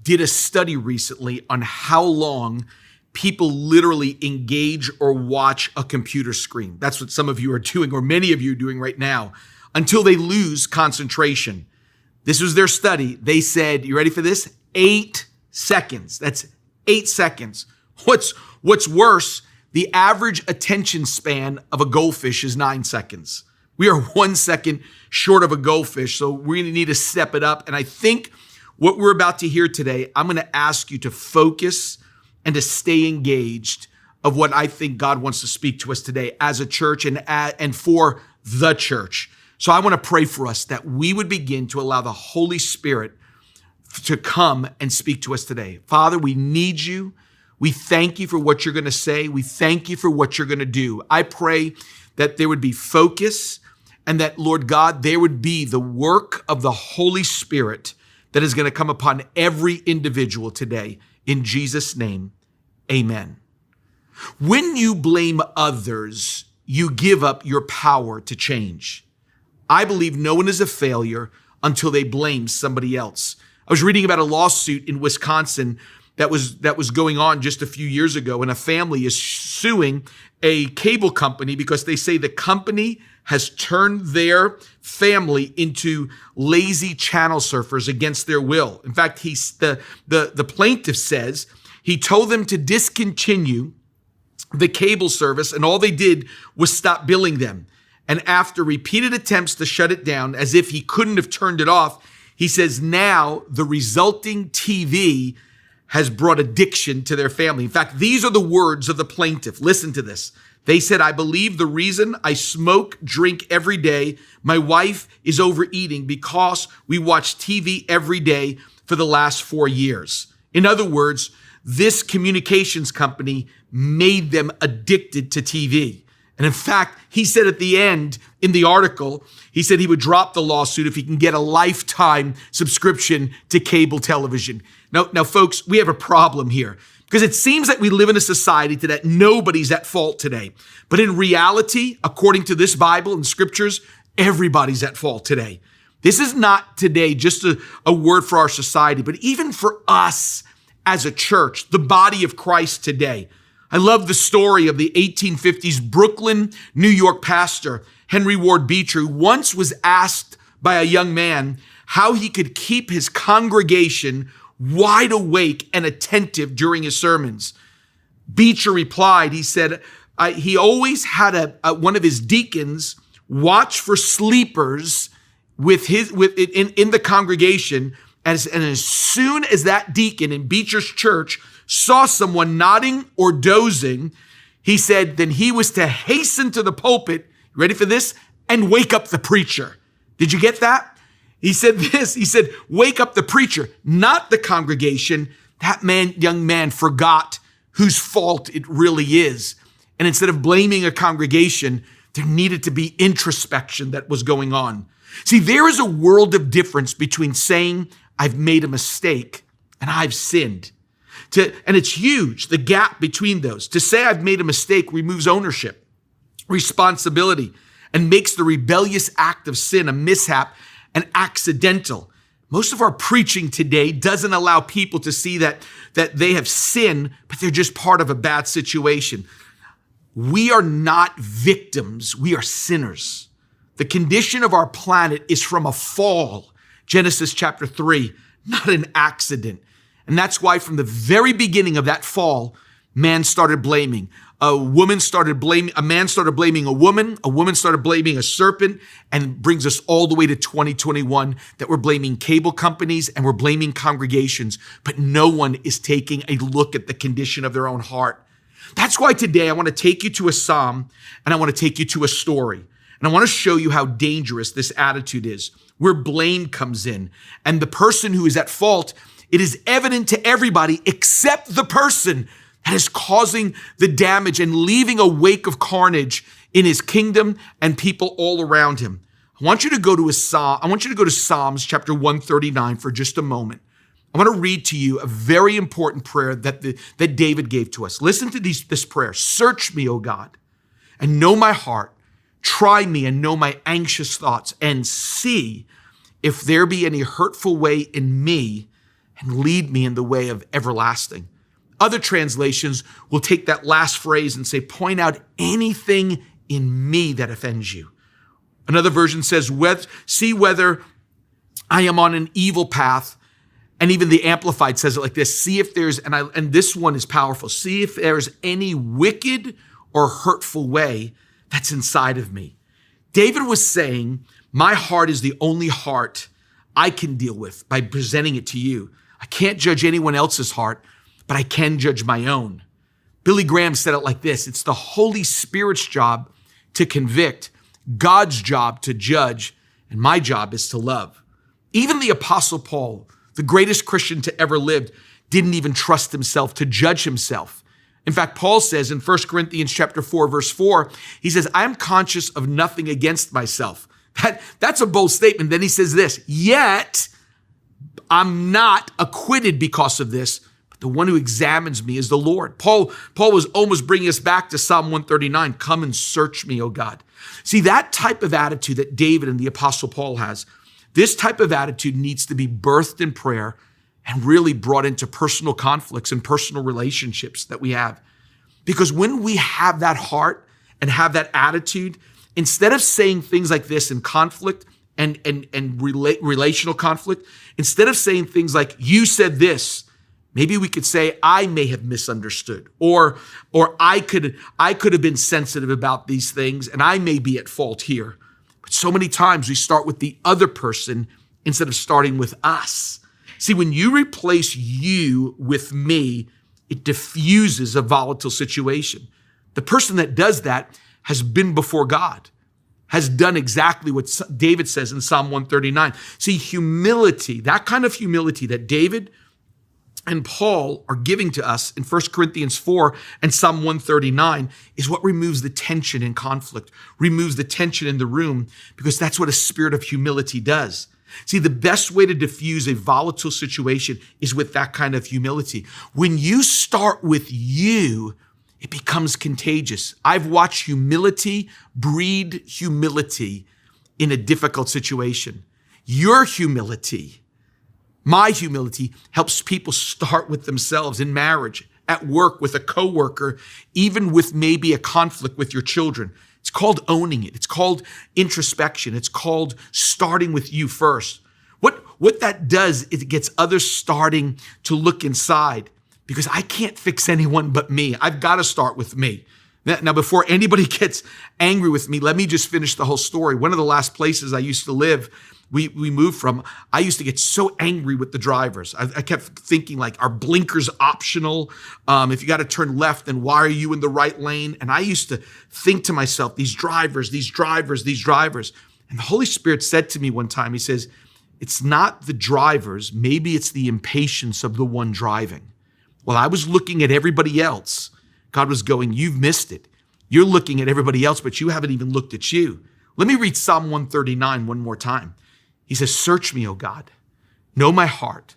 did a study recently on how long people literally engage or watch a computer screen. That's what some of you are doing, or many of you are doing right now, until they lose concentration. This was their study. They said, you ready for this? 8 seconds. That's 8 seconds. What's worse, the average attention span of a goldfish is 9 seconds. We are 1 second short of a goldfish, so we really need to step it up. And I think what we're about to hear today, I'm going to ask you to focus and to stay engaged of what I think God wants to speak to us today as a church and for the church. So I want to pray for us that we would begin to allow the Holy Spirit to come and speak to us today. Father, we need you. We thank you for what you're going to say. We thank you for what you're going to do. I pray that there would be focus and that, Lord God, there would be the work of the Holy Spirit that is going to come upon every individual today. In Jesus' name, amen. When you blame others, you give up your power to change. I believe no one is a failure until they blame somebody else. I was reading about a lawsuit in Wisconsin that was going on just a few years ago, and a family is suing a cable company because they say the company has turned their family into lazy channel surfers against their will. In fact, the plaintiff says he told them to discontinue the cable service, and all they did was stop billing them. And after repeated attempts to shut it down, as if he couldn't have turned it off, he says now the resulting TV has brought addiction to their family. In fact, these are the words of the plaintiff. Listen to this. They said, I believe the reason I smoke, drink every day, my wife is overeating because we watch TV every day for the last 4 years. In other words, this communications company made them addicted to TV. And in fact, he said at the end in the article, he said he would drop the lawsuit if he can get a lifetime subscription to cable television. Now, folks, we have a problem here because it seems that we live in a society that nobody's at fault today. But in reality, according to this Bible and scriptures, everybody's at fault today. This is not today just a word for our society, but even for us as a church, the body of Christ today. I love the story of the 1850s Brooklyn, New York pastor, Henry Ward Beecher, who once was asked by a young man how he could keep his congregation wide awake and attentive during his sermons. Beecher replied, he said, he always had one of his deacons watch for sleepers in the congregation. And as soon as that deacon in Beecher's church saw someone nodding or dozing, he said, then he was to hasten to the pulpit, ready for this, and wake up the preacher. Did you get that? He said this, he said, wake up the preacher, not the congregation. That young man forgot whose fault it really is. And instead of blaming a congregation, there needed to be introspection that was going on. See, there is a world of difference between saying, I've made a mistake and I've sinned. And it's huge, the gap between those. To say I've made a mistake removes ownership, responsibility, and makes the rebellious act of sin a mishap and accidental. Most of our preaching today doesn't allow people to see that they have sinned, but they're just part of a bad situation. We are not victims, we are sinners. The condition of our planet is from a fall, Genesis chapter 3, not an accident. And that's why from the very beginning of that fall, man started blaming. A man started blaming a woman started blaming a serpent, and brings us all the way to 2021 that we're blaming cable companies and we're blaming congregations, but no one is taking a look at the condition of their own heart. That's why today I want to take you to a psalm and I want to take you to a story. And I want to show you how dangerous this attitude is, where blame comes in. And the person who is at fault, it is evident to everybody except the person that is causing the damage and leaving a wake of carnage in his kingdom and people all around him. I want you to go to Psalms chapter 139 for just a moment. I want to read to you a very important prayer that David gave to us. Listen to this prayer. Search me, O God, and know my heart. Try me and know my anxious thoughts, and see if there be any hurtful way in me, and lead me in the way of everlasting. Other translations will take that last phrase and say, point out anything in me that offends you. Another version says, see whether I am on an evil path. And even the Amplified says it like this, see if there's, and this one is powerful, see if there's any wicked or hurtful way that's inside of me. David was saying, my heart is the only heart I can deal with by presenting it to you. I can't judge anyone else's heart, but I can judge my own. Billy Graham said it like this, it's the Holy Spirit's job to convict, God's job to judge, and my job is to love. Even the Apostle Paul, the greatest Christian to ever live, didn't even trust himself to judge himself. In fact, Paul says in 1 Corinthians chapter 4, verse 4, he says, I'm conscious of nothing against myself. That's a bold statement. Then he says this, yet I'm not acquitted because of this, but the one who examines me is the Lord. Paul was almost bringing us back to Psalm 139. Come and search me, O God. See, that type of attitude that David and the Apostle Paul has, this type of attitude needs to be birthed in prayer and really brought into personal conflicts and personal relationships that we have. Because when we have that heart and have that attitude, instead of saying things like this in conflict and relational conflict, instead of saying things like, you said this, maybe we could say, I may have misunderstood, or I could have been sensitive about these things and I may be at fault here. But so many times we start with the other person instead of starting with us. See, when you replace you with me, it diffuses a volatile situation. The person that does that has been before God, has done exactly what David says in Psalm 139. See, humility, that kind of humility that David and Paul are giving to us in 1 Corinthians 4 and Psalm 139 is what removes the tension in conflict, removes the tension in the room, because that's what a spirit of humility does. See, the best way to diffuse a volatile situation is with that kind of humility. When you start with you, it becomes contagious. I've watched humility breed humility in a difficult situation. Your humility, my humility, helps people start with themselves in marriage, at work, with a coworker, even with maybe a conflict with your children. It's called owning it. It's called introspection. It's called starting with you first. What that does is it gets others starting to look inside, because I can't fix anyone but me. I've got to start with me. Now, before anybody gets angry with me, let me just finish the whole story. One of the last places I used to live, we moved from, I used to get so angry with the drivers. I kept thinking, like, are blinkers optional? If you got to turn left, then why are you in the right lane? And I used to think to myself, these drivers. And the Holy Spirit said to me one time, he says, it's not the drivers, maybe it's the impatience of the one driving. While I was looking at everybody else, God was going, you've missed it. You're looking at everybody else, but you haven't even looked at you. Let me read Psalm 139 one more time. He says, search me, O God, know my heart,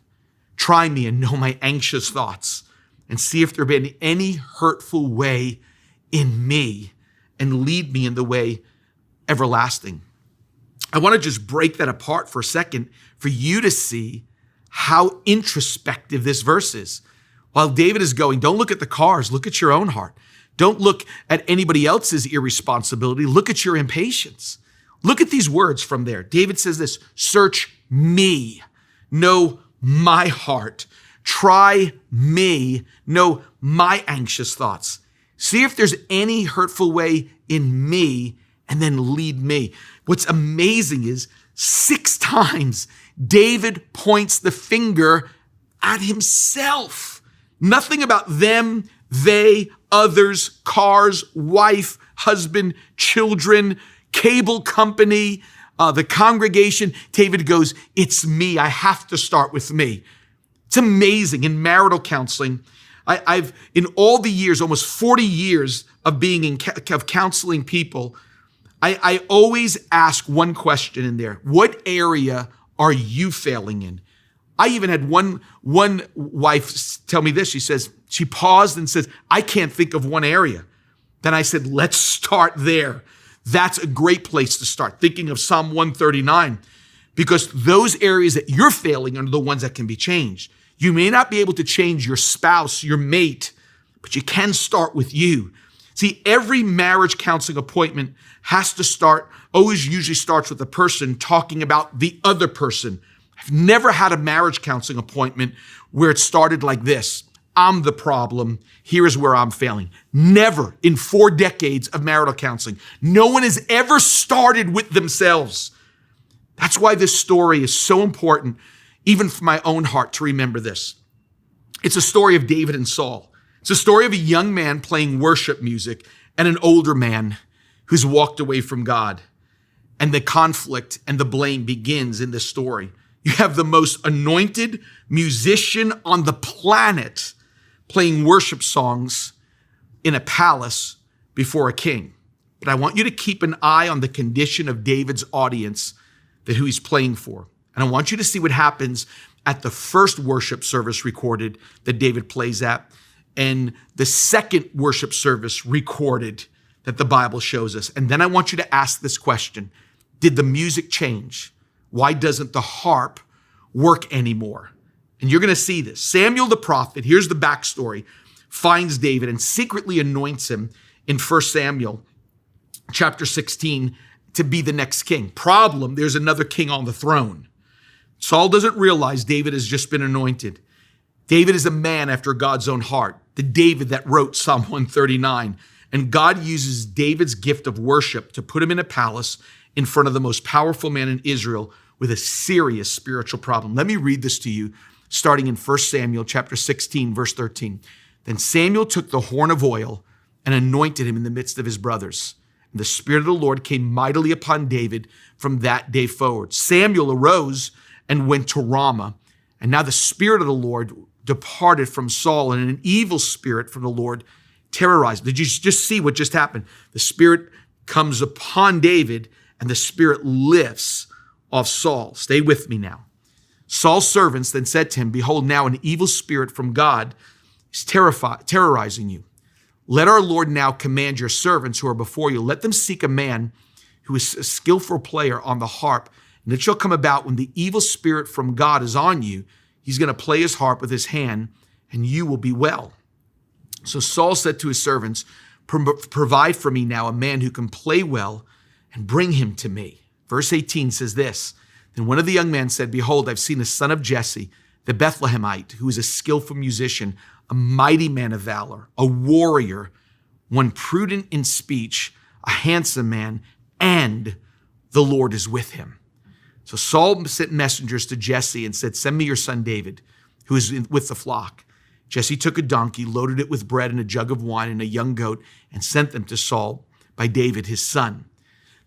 try me and know my anxious thoughts, and see if there be any hurtful way in me, and lead me in the way everlasting. I want to just break that apart for a second for you to see how introspective this verse is. While David is going, don't look at the cars, look at your own heart. Don't look at anybody else's irresponsibility, look at your impatience. Look at these words from there. David says this, search me, know my heart, try me, know my anxious thoughts. See if there's any hurtful way in me, and then lead me. What's amazing is 6 times David points the finger at himself. Nothing about them, they, others, cars, wife, husband, children, cable company, the congregation. David goes, it's me. I have to start with me. It's amazing. In marital counseling, I've in all the years, almost 40 years of being of counseling people, I always ask one question in there. What area are you failing in? I even had one wife tell me this. She says, she paused and says, I can't think of one area. Then I said, let's start there. That's a great place to start, thinking of Psalm 139, because those areas that you're failing are the ones that can be changed. You may not be able to change your spouse, your mate, but you can start with you. See, every marriage counseling appointment always usually starts with the person talking about the other person. I've never had a marriage counseling appointment where it started like this. I'm the problem. Here is where I'm failing. Never in 4 decades of marital counseling. No one has ever started with themselves. That's why this story is so important, even for my own heart, to remember this. It's a story of David and Saul. It's a story of a young man playing worship music and an older man who's walked away from God. And the conflict and the blame begins in this story. You have the most anointed musician on the planet playing worship songs in a palace before a king. But I want you to keep an eye on the condition of David's audience, that who he's playing for. And I want you to see what happens at the first worship service recorded that David plays at, and the second worship service recorded that the Bible shows us. And then I want you to ask this question: did the music change? Why doesn't the harp work anymore? And you're going to see this. Samuel the prophet, here's the backstory, finds David and secretly anoints him in 1 Samuel chapter 16 to be the next king. Problem, there's another king on the throne. Saul doesn't realize David has just been anointed. David is a man after God's own heart, the David that wrote Psalm 139. And God uses David's gift of worship to put him in a palace in front of the most powerful man in Israel with a serious spiritual problem. Let me read this to you, starting in 1 Samuel chapter 16, verse 13. Then Samuel took the horn of oil and anointed him in the midst of his brothers. And the Spirit of the Lord came mightily upon David from that day forward. Samuel arose and went to Ramah. And now the Spirit of the Lord departed from Saul, and an evil spirit from the Lord terrorized. Did you just see what just happened? The Spirit comes upon David, and the Spirit lifts off Saul. Stay with me now. Saul's servants then said to him, behold, now an evil spirit from God is terrorizing you. Let our Lord now command your servants who are before you. Let them seek a man who is a skillful player on the harp. And it shall come about when the evil spirit from God is on you, he's going to play his harp with his hand, and you will be well. So Saul said to his servants, provide for me now a man who can play well, and bring him to me. Verse 18 says this: then one of the young men said, behold, I've seen a son of Jesse, the Bethlehemite, who is a skillful musician, a mighty man of valor, a warrior, one prudent in speech, a handsome man, and the Lord is with him. So Saul sent messengers to Jesse and said, send me your son David, who is with the flock. Jesse took a donkey, loaded it with bread and a jug of wine and a young goat, and sent them to Saul by David, his son.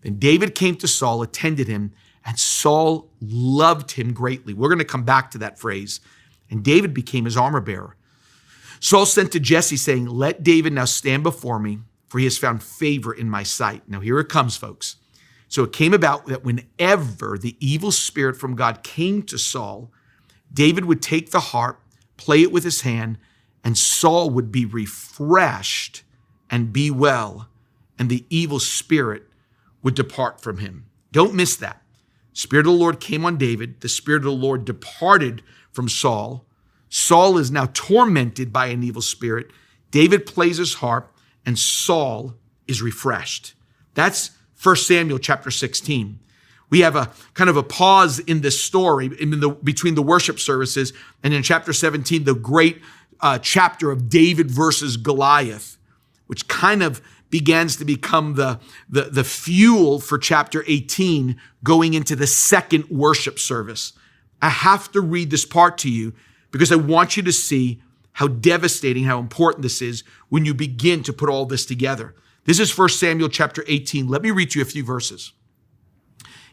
Then David came to Saul, attended him, and Saul loved him greatly. We're going to come back to that phrase. And David became his armor bearer. Saul sent to Jesse saying, let David now stand before me, for he has found favor in my sight. Now here it comes, folks. So it came about that whenever the evil spirit from God came to Saul, David would take the harp, play it with his hand, and Saul would be refreshed and be well, and the evil spirit would depart from him. Don't miss that. Spirit of the Lord came on David. The Spirit of the Lord departed from Saul. Saul is now tormented by an evil spirit. David plays his harp, and Saul is refreshed. That's 1 Samuel chapter 16. We have a kind of a pause in this story between the worship services, and in chapter 17, the great chapter of David versus Goliath, which kind of begins to become the fuel for chapter 18 going into the second worship service. I have to read this part to you because I want you to see how devastating, how important this is when you begin to put all this together. This is 1 Samuel chapter 18. Let me read you a few verses.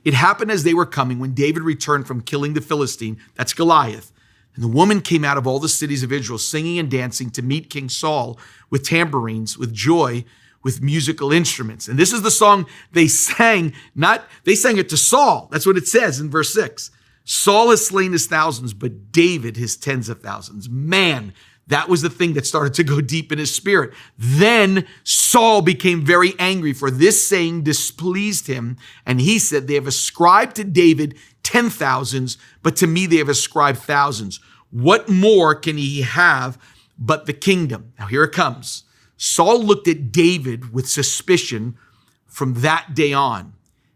It happened as they were coming, when David returned from killing the Philistine, that's Goliath, and the woman came out of all the cities of Israel singing and dancing to meet King Saul with tambourines, with joy, with musical instruments. And this is the song they sang. They sang it to Saul. That's what it says in verse 6. Saul has slain his thousands, but David his tens of thousands. Man, that was the thing that started to go deep in his spirit. Then Saul became very angry, for this saying displeased him. And he said, they have ascribed to David 10,000s, but to me they have ascribed thousands. What more can he have but the kingdom? Now here it comes. Saul looked at David with suspicion from that day on.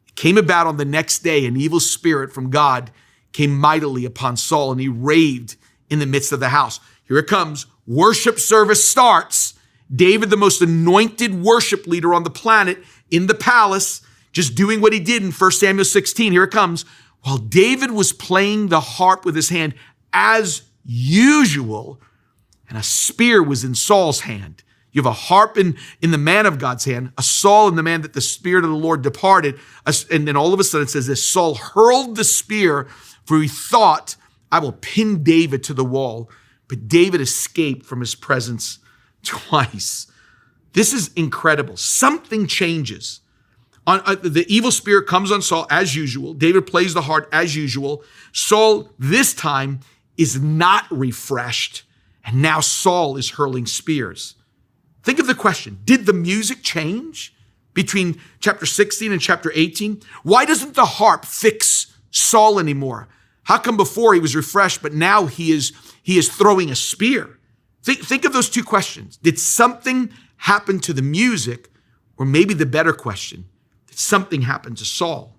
It came about on the next day, an evil spirit from God came mightily upon Saul, and he raved in the midst of the house. Here it comes. Worship service starts. David, the most anointed worship leader on the planet, in the palace, just doing what he did in 1 Samuel 16. Here it comes. While David was playing the harp with his hand as usual, and a spear was in Saul's hand. You have a harp in the man of God's hand, a Saul in the man that the Spirit of the Lord departed. And then all of a sudden it says this, Saul hurled the spear, for he thought, I will pin David to the wall. But David escaped from his presence twice. This is incredible. Something changes. The evil spirit comes on Saul as usual. David plays the harp as usual. Saul, this time, is not refreshed. And now Saul is hurling spears. Think of the question. Did the music change between chapter 16 and chapter 18? Why doesn't the harp fix Saul anymore? How come before he was refreshed, but now he is throwing a spear? Think of those two questions. Did something happen to the music? Or maybe the better question, did something happen to Saul?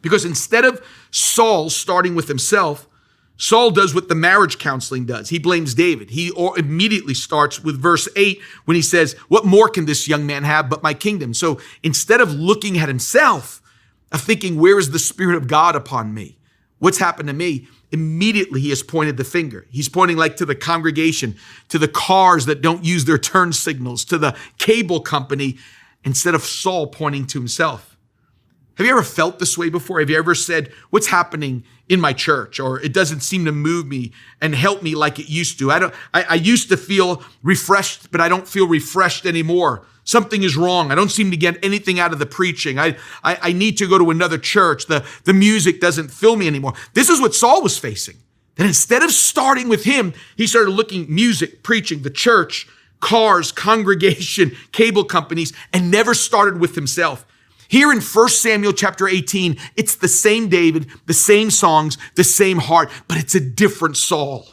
Because instead of Saul starting with himself, Saul does what the marriage counseling does. He blames David. He immediately starts with verse 8 when he says, what more can this young man have but my kingdom? So instead of looking at himself, of thinking, where is the Spirit of God upon me? What's happened to me? Immediately he has pointed the finger. He's pointing like to the congregation, to the cars that don't use their turn signals, to the cable company, instead of Saul pointing to himself. Have you ever felt this way before? Have you ever said, what's happening in my church? Or it doesn't seem to move me and help me like it used to. I used to feel refreshed, but I don't feel refreshed anymore. Something is wrong. I don't seem to get anything out of the preaching. I need to go to another church. The music doesn't fill me anymore. This is what Saul was facing. That instead of starting with him, he started looking music, preaching, the church, cars, congregation, cable companies, and never started with himself. Here in 1 Samuel chapter 18, it's the same David, the same songs, the same heart, but it's a different Saul.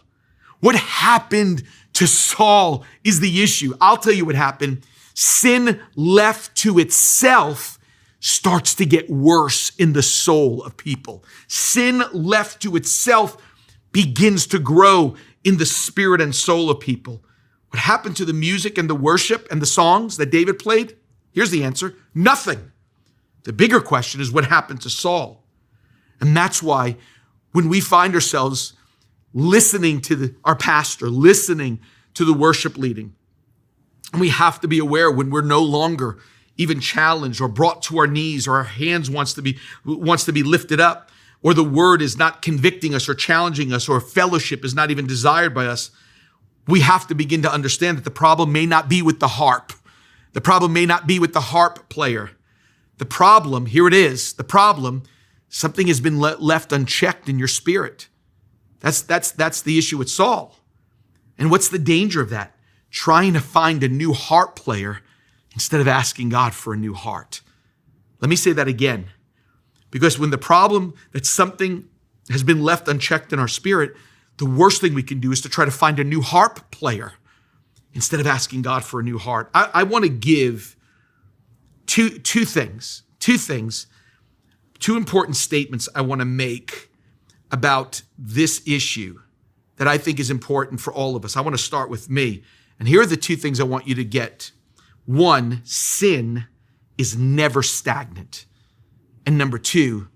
What happened to Saul is the issue. I'll tell you what happened. Sin left to itself starts to get worse in the soul of people. Sin left to itself begins to grow in the spirit and soul of people. What happened to the music and the worship and the songs that David played? Here's the answer. Nothing. The bigger question is what happened to Saul. And that's why when we find ourselves listening to our pastor, listening to the worship leading, we have to be aware when we're no longer even challenged or brought to our knees, or our hands wants to be lifted up, or the word is not convicting us or challenging us, or fellowship is not even desired by us. We have to begin to understand that the problem may not be with the harp. The problem may not be with the harp player. The problem, here it is, the problem, something has been left unchecked in your spirit. That's the issue with Saul. And what's the danger of that? Trying to find a new harp player instead of asking God for a new heart. Let me say that again. Because when the problem that something has been left unchecked in our spirit, the worst thing we can do is to try to find a new harp player instead of asking God for a new heart. I want to give two important statements I want to make about this issue that I think is important for all of us. I want to start with me. And here are the two things I want you to get. One, sin is never stagnant. And number two,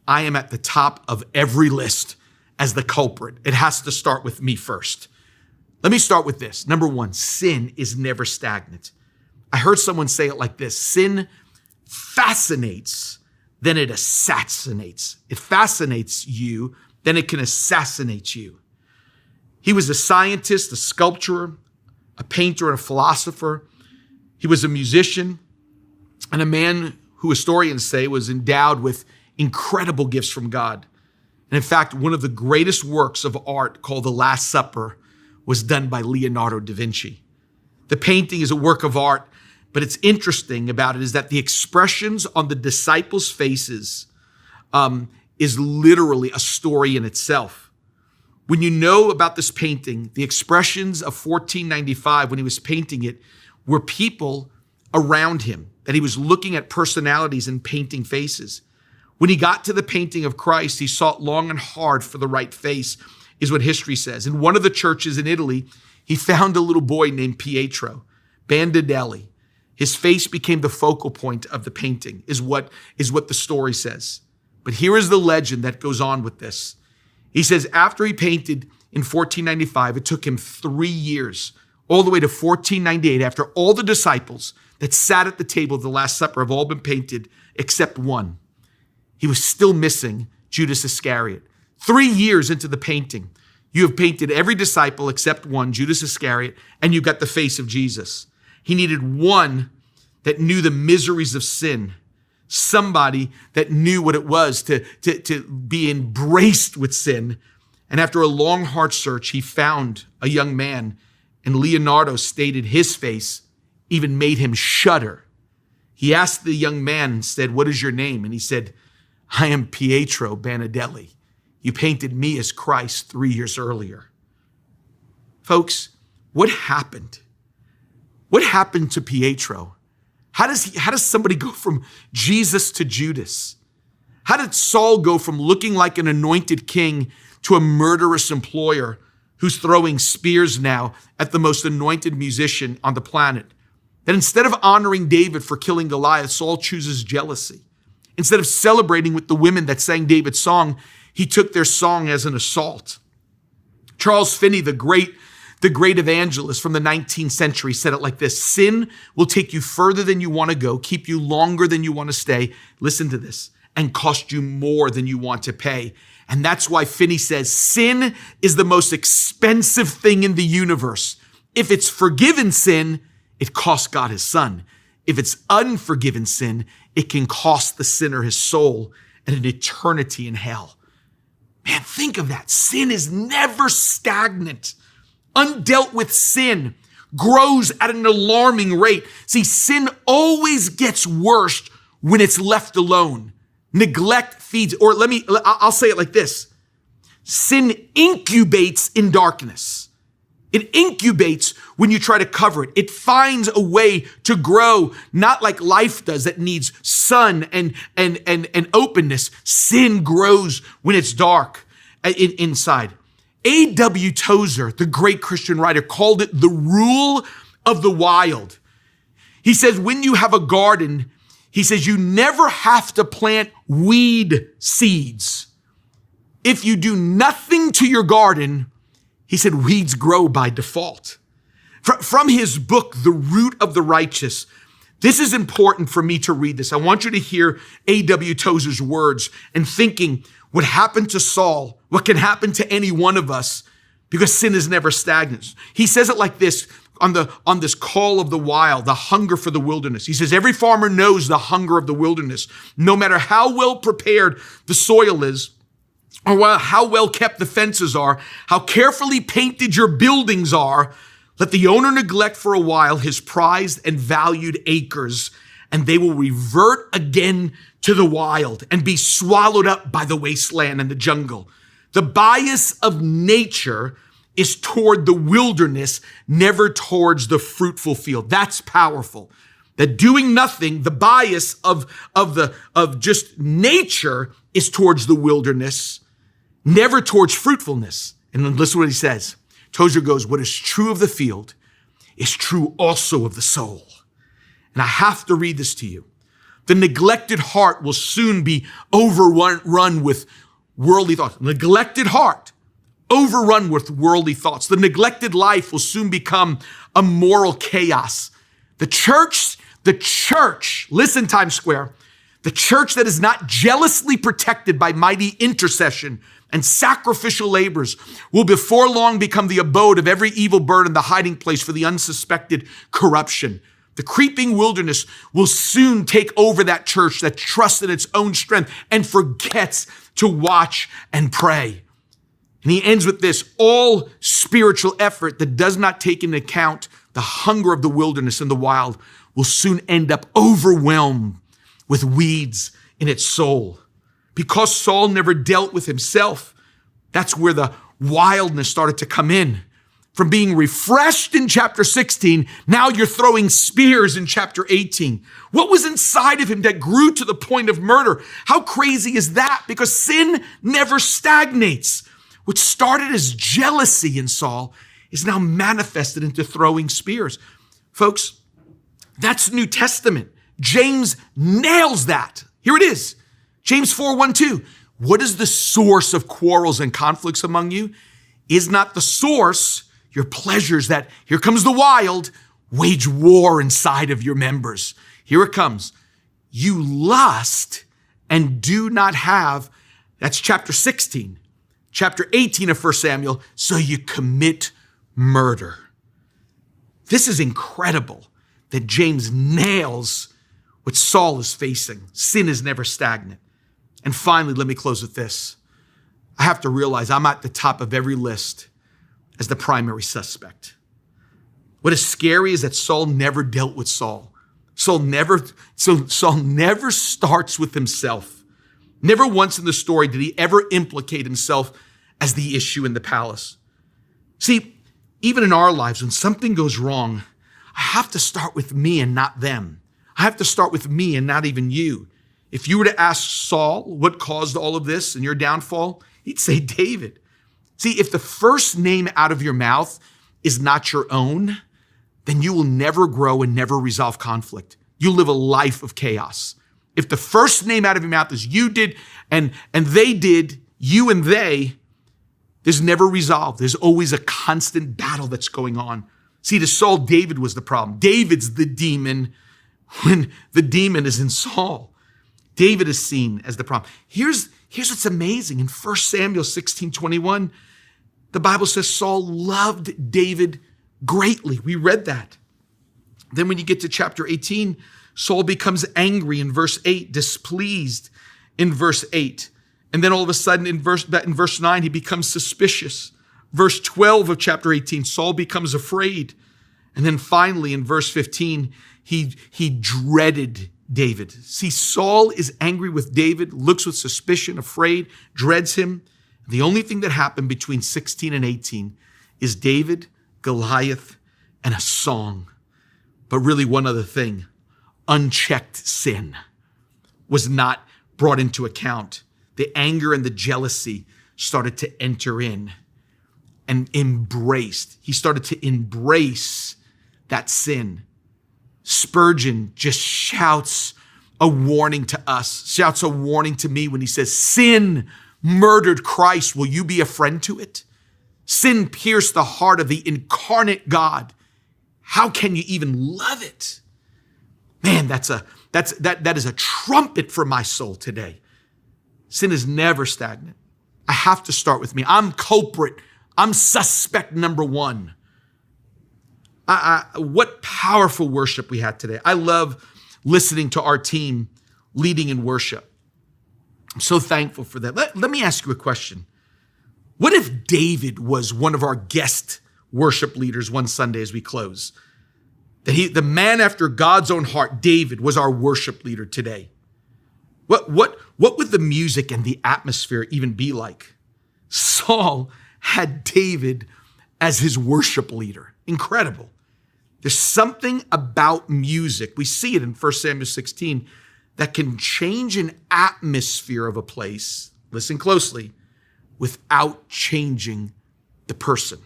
I am at the top of every list as the culprit. It has to start with me first. Let me start with this. Number one, sin is never stagnant. I heard someone say it like this: sin fascinates, then it assassinates. It fascinates you, then it can assassinate you. He was a scientist, a sculptor, a painter, and a philosopher. He was a musician and a man who historians say was endowed with incredible gifts from God. And in fact, one of the greatest works of art, called The Last Supper, was done by Leonardo da Vinci. The painting is a work of art, but it's interesting about it is that the expressions on the disciples' faces is literally a story in itself. When you know about this painting, the expressions of 1495 when he was painting it were people around him, that he was looking at personalities and painting faces. When he got to the painting of Christ, he sought long and hard for the right face, is what history says. In one of the churches in Italy, he found a little boy named Pietro Bandadelli. His face became the focal point of the painting, is what the story says. But here is the legend that goes on with this. He says after he painted in 1495, it took him 3 years, all the way to 1498, after all the disciples that sat at the table of the Last Supper have all been painted except one. He was still missing Judas Iscariot. 3 years into the painting, you have painted every disciple except one, Judas Iscariot, and you've got the face of Jesus. He needed one that knew the miseries of sin, somebody that knew what it was to be embraced with sin. And after a long, hard search, he found a young man, and Leonardo stated his face even made him shudder. He asked the young man and said, "What is your name?" And he said, "I am Pietro Bandadelli. You painted me as Christ 3 years earlier." Folks, what happened? What happened to Pietro? How does somebody go from Jesus to Judas? How did Saul go from looking like an anointed king to a murderous employer who's throwing spears now at the most anointed musician on the planet? That instead of honoring David for killing Goliath, Saul chooses jealousy. Instead of celebrating with the women that sang David's song, he took their song as an assault. Charles Finney, the great evangelist from the 19th century, said it like this: sin will take you further than you want to go, keep you longer than you want to stay, listen to this, and cost you more than you want to pay. And that's why Finney says sin is the most expensive thing in the universe. If it's forgiven sin, it costs God his son. If it's unforgiven sin, it can cost the sinner his soul and an eternity in hell. Man, think of that. Sin is never stagnant. Undealt with sin grows at an alarming rate. See, sin always gets worse when it's left alone. Neglect feeds, or I'll say it like this. Sin incubates in darkness. It incubates when you try to cover it. It finds a way to grow, not like life does that needs sun and openness. Sin grows when it's dark inside. A.W. Tozer, the great Christian writer, called it the rule of the wild. He says, when you have a garden, he says, you never have to plant weed seeds. If you do nothing to your garden, he said, weeds grow by default. From his book, The Root of the Righteous, this is important for me to read this. I want you to hear A.W. Tozer's words and thinking what happened to Saul, what can happen to any one of us, because sin is never stagnant. He says it like this on this call of the wild, the hunger for the wilderness. He says, every farmer knows the hunger of the wilderness. No matter how well prepared the soil is, or how well kept the fences are, how carefully painted your buildings are, let the owner neglect for a while his prized and valued acres, and they will revert again to the wild and be swallowed up by the wasteland and the jungle. The bias of nature is toward the wilderness, never towards the fruitful field. That's powerful. That doing nothing, the bias of just nature is towards the wilderness, never towards fruitfulness. And then listen to what he says. Tozer goes, what is true of the field is true also of the soul. And I have to read this to you. The neglected heart will soon be overrun with worldly thoughts. Neglected heart, overrun with worldly thoughts. The neglected life will soon become a moral chaos. The church, listen, Times Square, the church that is not jealously protected by mighty intercession and sacrificial labors will before long become the abode of every evil bird and the hiding place for the unsuspected corruption. The creeping wilderness will soon take over that church that trusts in its own strength and forgets to watch and pray. And he ends with this: all spiritual effort that does not take into account the hunger of the wilderness and the wild will soon end up overwhelmed with weeds in its soul. Because Saul never dealt with himself, that's where the wildness started to come in. From being refreshed in chapter 16, now you're throwing spears in chapter 18. What was inside of him that grew to the point of murder? How crazy is that? Because sin never stagnates. What started as jealousy in Saul is now manifested into throwing spears. Folks, that's New Testament. James nails that. Here it is. James 4:1-2. What is the source of quarrels and conflicts among you? Is not the source your pleasures that, here comes the wild, wage war inside of your members. Here it comes. You lust and do not have, that's chapter 16. Chapter 18 of 1 Samuel, so you commit murder. This is incredible that James nails what Saul is facing. Sin is never stagnant. And finally, let me close with this. I have to realize I'm at the top of every list as the primary suspect. What is scary is that Saul never dealt with Saul. Saul never starts with himself. Never once in the story did he ever implicate himself as the issue in the palace. See, even in our lives, when something goes wrong, I have to start with me and not them. I have to start with me and not even you. If you were to ask Saul what caused all of this and your downfall, he'd say David. See, if the first name out of your mouth is not your own, then you will never grow and never resolve conflict. You live a life of chaos. If the first name out of your mouth is you did and they did, you and they, there's never resolve. There's always a constant battle that's going on. See, to Saul, David was the problem. David's the demon when the demon is in Saul. David is seen as the problem. Here's what's amazing. In 1 Samuel 16:21, the Bible says Saul loved David greatly. We read that. Then when you get to chapter 18, Saul becomes angry in verse 8, displeased in verse 8. And then all of a sudden in verse 9, he becomes suspicious. Verse 12 of chapter 18, Saul becomes afraid. And then finally in verse 15, he dreaded David. See, Saul is angry with David, looks with suspicion, afraid, dreads him. The only thing that happened between 16 and 18 is David, Goliath, and a song. But really one other thing, unchecked sin was not brought into account. The anger and the jealousy started to enter in and he started to embrace that sin. Spurgeon just shouts a warning to us, shouts a warning to me when he says, sin murdered Christ. Will you be a friend to it? Sin pierced the heart of the incarnate God. How can you even love it? Man, that is a trumpet for my soul today. Sin is never stagnant. I have to start with me. I'm culprit. I'm suspect number one. What powerful worship we had today. I love listening to our team leading in worship. I'm so thankful for that. Let me ask you a question. What if David was one of our guest worship leaders one Sunday as we close? That the man after God's own heart, David, was our worship leader today. What would the music and the atmosphere even be like? Saul had David as his worship leader. Incredible. There's something about music. We see it in 1 Samuel 16 that can change an atmosphere of a place, listen closely, without changing the person.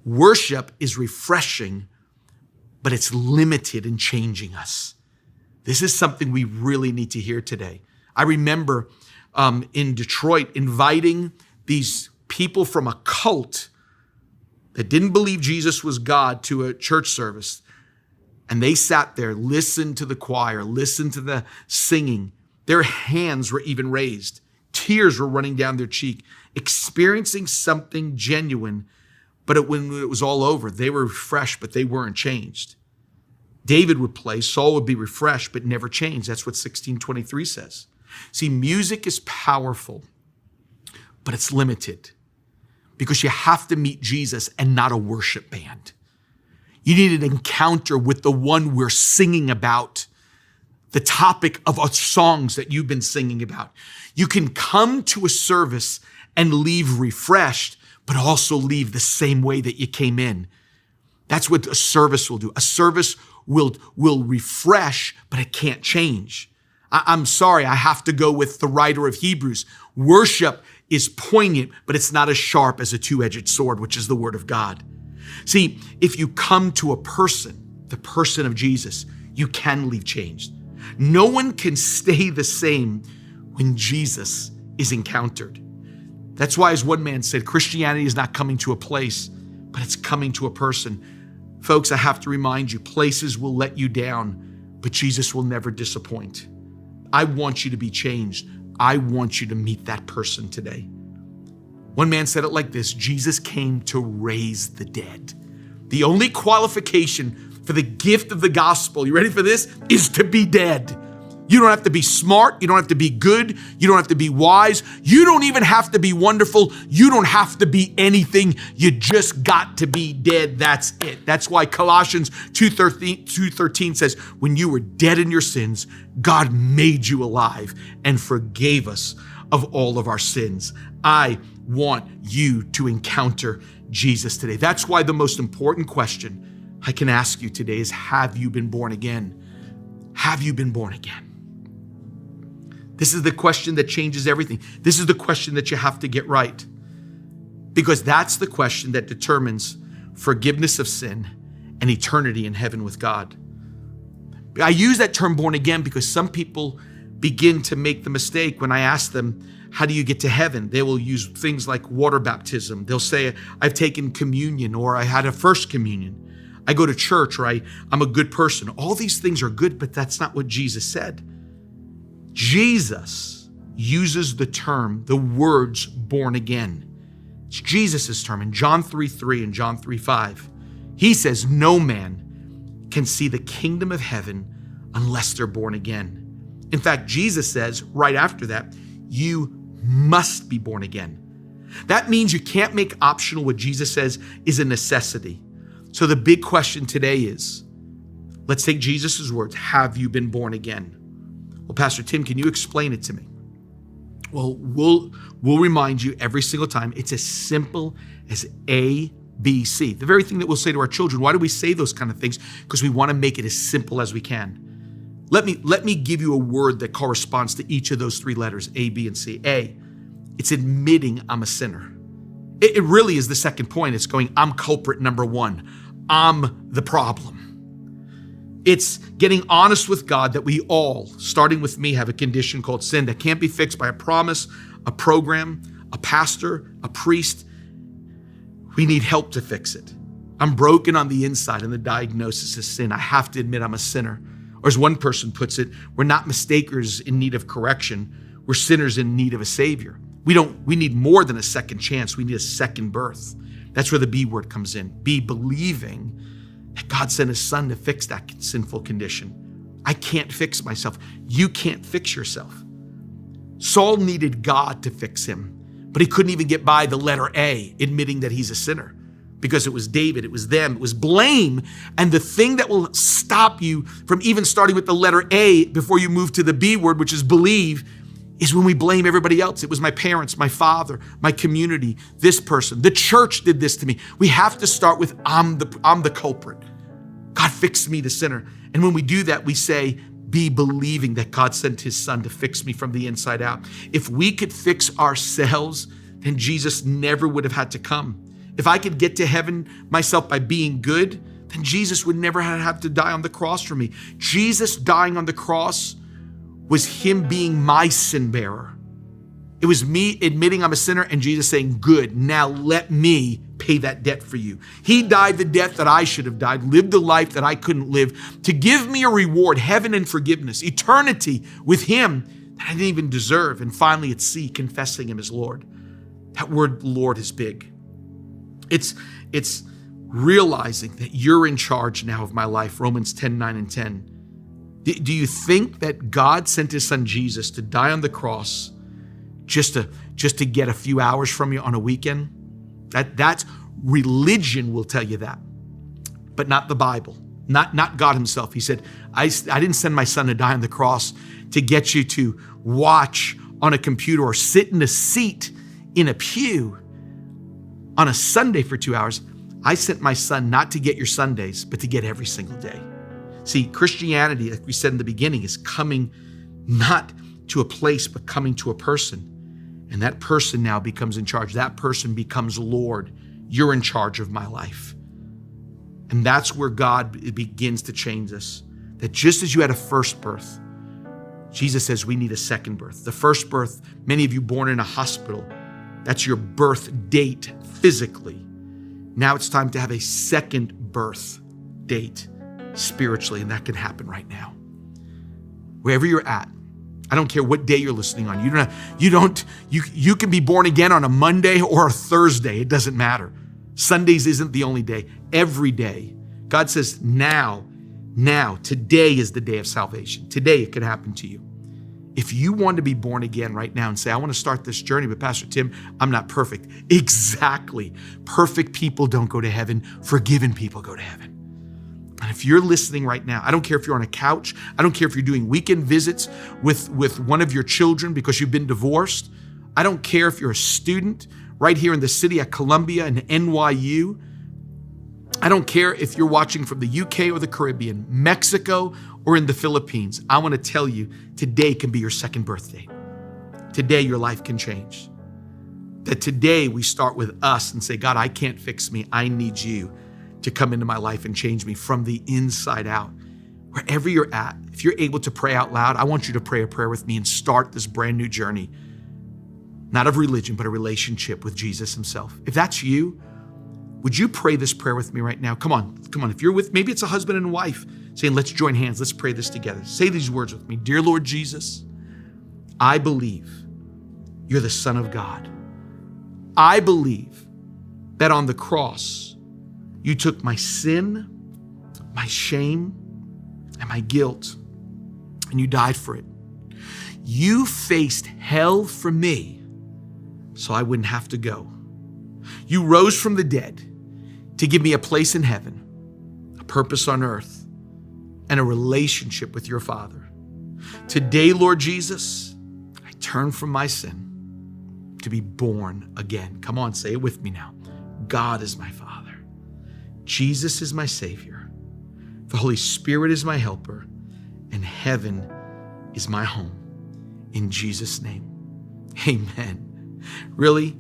Worship is refreshing, but it's limited in changing us. This is something we really need to hear today. I remember in Detroit inviting these people from a cult that didn't believe Jesus was God to a church service. And they sat there, listened to the choir, listened to the singing. Their hands were even raised. Tears were running down their cheek, experiencing something genuine. But when it was all over, they were refreshed, but they weren't changed. David would play, Saul would be refreshed, but never changed. That's what 16:23 says. See, music is powerful, but it's limited because you have to meet Jesus and not a worship band. You need an encounter with the one we're singing about, the topic of our songs that you've been singing about. You can come to a service and leave refreshed, but also leave the same way that you came in. That's what a service will do. A service will refresh, but it can't change. I'm sorry, I have to go with the writer of Hebrews. Worship is poignant, but it's not as sharp as a two-edged sword, which is the word of God. See, if you come to a person, the person of Jesus, you can leave changed. No one can stay the same when Jesus is encountered. That's why, as one man said, Christianity is not coming to a place, but it's coming to a person. Folks, I have to remind you, places will let you down, but Jesus will never disappoint. I want you to be changed. I want you to meet that person today. One man said it like this: Jesus came to raise the dead. The only qualification for the gift of the gospel, you ready for this, is to be dead. You don't have to be smart. You don't have to be good. You don't have to be wise. You don't even have to be wonderful. You don't have to be anything. You just got to be dead. That's it. That's why Colossians 2:13 says, when you were dead in your sins, God made you alive and forgave us of all of our sins. I want you to encounter Jesus today. That's why the most important question I can ask you today is, have you been born again? Have you been born again? This is the question that changes everything. This is the question that you have to get right, because that's the question that determines forgiveness of sin and eternity in heaven with God. I use that term born again because some people begin to make the mistake when I ask them, how do you get to heaven? They will use things like water baptism. They'll say, I've taken communion, or I had a first communion. I go to church, or I'm a good person. All these things are good, but that's not what Jesus said. Jesus uses the words born again. It's Jesus' term. In John 3:3 and John 3:5, he says, no man can see the kingdom of heaven unless they're born again. In fact, Jesus says right after that, you must be born again. That means you can't make optional what Jesus says is a necessity. So the big question today is, let's take Jesus' words. Have you been born again? Well, Pastor Tim, can you explain it to me? Well, we'll remind you every single time. It's as simple as A, B, C. The very thing that we'll say to our children. Why do we say those kind of things? Because we want to make it as simple as we can. Let me give you a word that corresponds to each of those three letters, A, B, and C. A, it's admitting I'm a sinner. It really is the second point. It's going, I'm culprit number one. I'm the problem. It's getting honest with God that we all, starting with me, have a condition called sin that can't be fixed by a promise, a program, a pastor, a priest. We need help to fix it. I'm broken on the inside, and the diagnosis is sin. I have to admit I'm a sinner. Or as one person puts it, we're not mistakers in need of correction. We're sinners in need of a savior. We need more than a second chance. We need a second birth. That's where the B word comes in. B, believing that God sent his son to fix that sinful condition. I can't fix myself. You can't fix yourself. Saul needed God to fix him, but he couldn't even get by the letter A, admitting that he's a sinner, because it was David, it was them, it was blame. And the thing that will stop you from even starting with the letter A before you move to the B word, which is believe, is when we blame everybody else. It was my parents, my father, my community, this person, the church did this to me. We have to start with I'm the culprit. God fixed me, the sinner. And when we do that, we say, be believing that God sent his son to fix me from the inside out. If we could fix ourselves, then Jesus never would have had to come. If I could get to heaven myself by being good, then Jesus would never have to die on the cross for me. Jesus dying on the cross was him being my sin bearer. It was me admitting I'm a sinner and Jesus saying, good, now let me pay that debt for you. He died the death that I should have died, lived the life that I couldn't live, to give me a reward, heaven and forgiveness, eternity with him that I didn't even deserve. And finally at C, confessing him as Lord. That word Lord is big. It's realizing that you're in charge now of my life, Romans 10:9 and 10. Do you think that God sent his son Jesus to die on the cross just to get a few hours from you on a weekend? That's religion will tell you that, but not the Bible, not God himself. He said, I didn't send my son to die on the cross to get you to watch on a computer or sit in a seat in a pew on a Sunday for 2 hours. I sent my son not to get your Sundays, but to get every single day. See, Christianity, like we said in the beginning, is coming not to a place, but coming to a person. And that person now becomes in charge. That person becomes Lord. You're in charge of my life. And that's where God begins to change us. That just as you had a first birth, Jesus says we need a second birth. The first birth, many of you born in a hospital, that's your birth date physically. Now it's time to have a second birth date spiritually, and that can happen right now. Wherever you're at, I don't care what day you're listening on. You can be born again on a Monday or a Thursday. It doesn't matter. Sundays isn't the only day. Every day. God says now, today is the day of salvation. Today it could happen to you. If you want to be born again right now and say, I want to start this journey, but Pastor Tim, I'm not perfect. Exactly. Perfect people don't go to heaven. Forgiven people go to heaven. And if you're listening right now, I don't care if you're on a couch. I don't care if you're doing weekend visits with one of your children because you've been divorced. I don't care if you're a student right here in the city at Columbia and NYU. I don't care if you're watching from the UK or the Caribbean, Mexico or in the Philippines. I want to tell you, today can be your second birthday. Today your life can change. That today we start with us and say, God, I can't fix me. I need you to come into my life and change me from the inside out. Wherever you're at, if you're able to pray out loud, I want you to pray a prayer with me and start this brand new journey, not of religion, but a relationship with Jesus himself. If that's you, would you pray this prayer with me right now? Come on. If you're with, maybe it's a husband and wife saying, let's join hands. Let's pray this together. Say these words with me. Dear Lord Jesus, I believe you're the Son of God. I believe that on the cross, you took my sin, my shame, and my guilt, and you died for it. You faced hell for me so I wouldn't have to go. You rose from the dead to give me a place in heaven, a purpose on earth, and a relationship with your Father. Today, Lord Jesus, I turn from my sin to be born again. Come on, say it with me now. God is my Father. Jesus is my Savior. The Holy Spirit is my helper, and heaven is my home. In Jesus' name, amen. Really,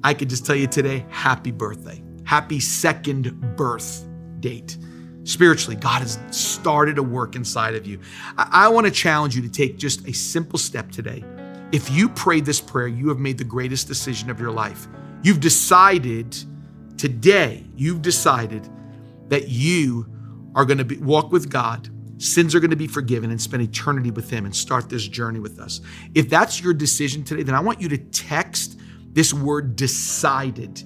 I could just tell you today, happy birthday. Happy second birth date. Spiritually, God has started a work inside of you. I want to challenge you to take just a simple step today. If you prayed this prayer, you have made the greatest decision of your life. You've decided today, that you are going to walk with God. Sins are going to be forgiven and spend eternity with him and start this journey with us. If that's your decision today, then I want you to text this word decided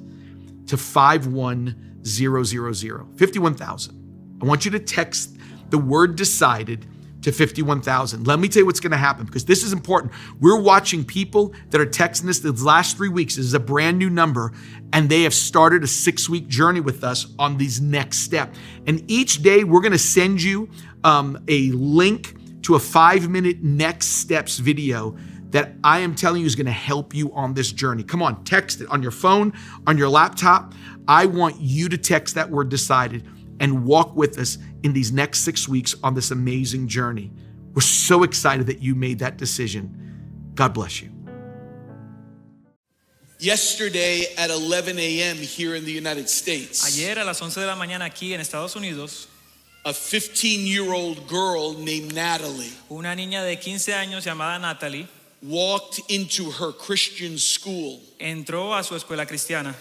to 51000, 51,000. I want you to text the word decided to 51,000. Let me tell you what's going to happen, because this is important. We're watching people that are texting us the last 3 weeks. This is a brand new number, and they have started a 6-week journey with us on these next steps. And each day we're going to send you a link to a 5-minute next steps video that I am telling you is going to help you on this journey. Come on, text it on your phone, on your laptop. I want you to text that word decided and walk with us in these next 6 weeks on this amazing journey. We're so excited that you made that decision. God bless you. Yesterday at 11 a.m. here in the United States, Ayer a las 11 de la mañana aquí en Estados Unidos, a 15-year-old girl named Natalie una niña de 15 años llamada Natalie walked into her Christian school. entró a su escuela cristiana.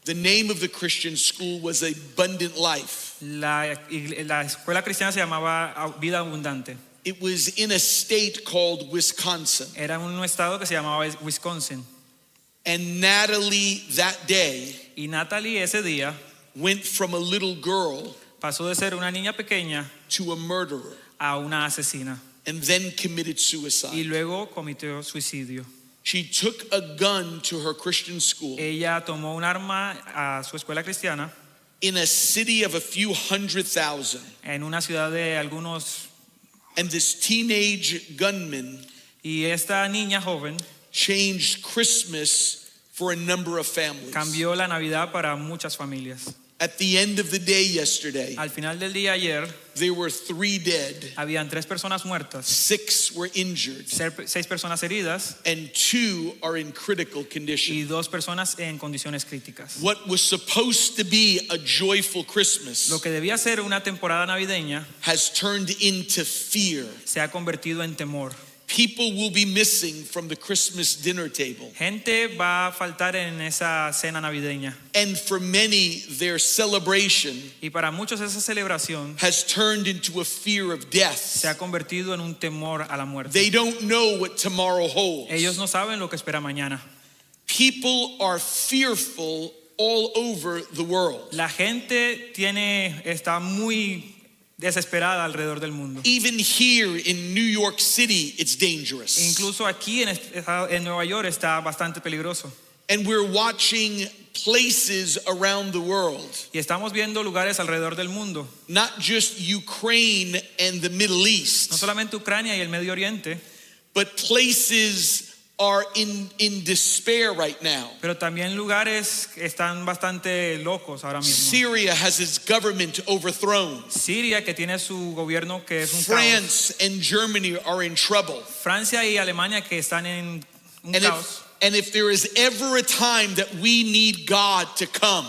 The name of the Christian school was Abundant Life. La escuela cristiana se llamaba Vida Abundante. It was in a state called Wisconsin. Era un estado que se llamaba Wisconsin. And Natalie that day Y Natalie ese día went from a little girl pasó de ser una niña pequeña to a murderer a una asesina and then committed y suicide. luego cometió suicidio. She took a gun to her Christian school Ella tomó un arma a su escuela cristiana in a city of a few 100,000. en una ciudad de algunos, And this teenage gunman y esta niña joven changed Christmas for a number of families. cambió la Navidad para muchas familias. At the end of the day yesterday, Al final del día ayer, there were 3 dead, habían 3 personas muertas, 6 were injured, 6 personas heridas and 2 are in critical y condition. 2 personas en condiciones críticas. What was supposed to be a joyful Christmas Lo que debía ser una temporada navideña has turned into fear. se ha convertido en temor. People will be missing from the Christmas dinner table. Gente va a faltar en esa cena navideña. And for many, their celebration Y para muchos esa celebración has turned into a fear of death. se ha convertido en un temor a la muerte. They don't know what tomorrow holds. Ellos no saben lo que espera mañana. People are fearful all over the world. La gente está muy desesperada alrededor del mundo. Even here in New York City, it's dangerous. Incluso aquí en Nueva York está bastante peligroso. And we're watching places around the world, Y estamos viendo lugares alrededor del mundo, not just Ukraine and the Middle no East, solamente Ucrania y el Medio Oriente, but places are in despair right now. pero también lugares que están bastante locos ahora mismo. Syria has its government overthrown. Siria, que tiene su gobierno que es un caos. France and Germany are in trouble. Francia y Alemania, que están en un And caos. if there is ever a time that we need God to come,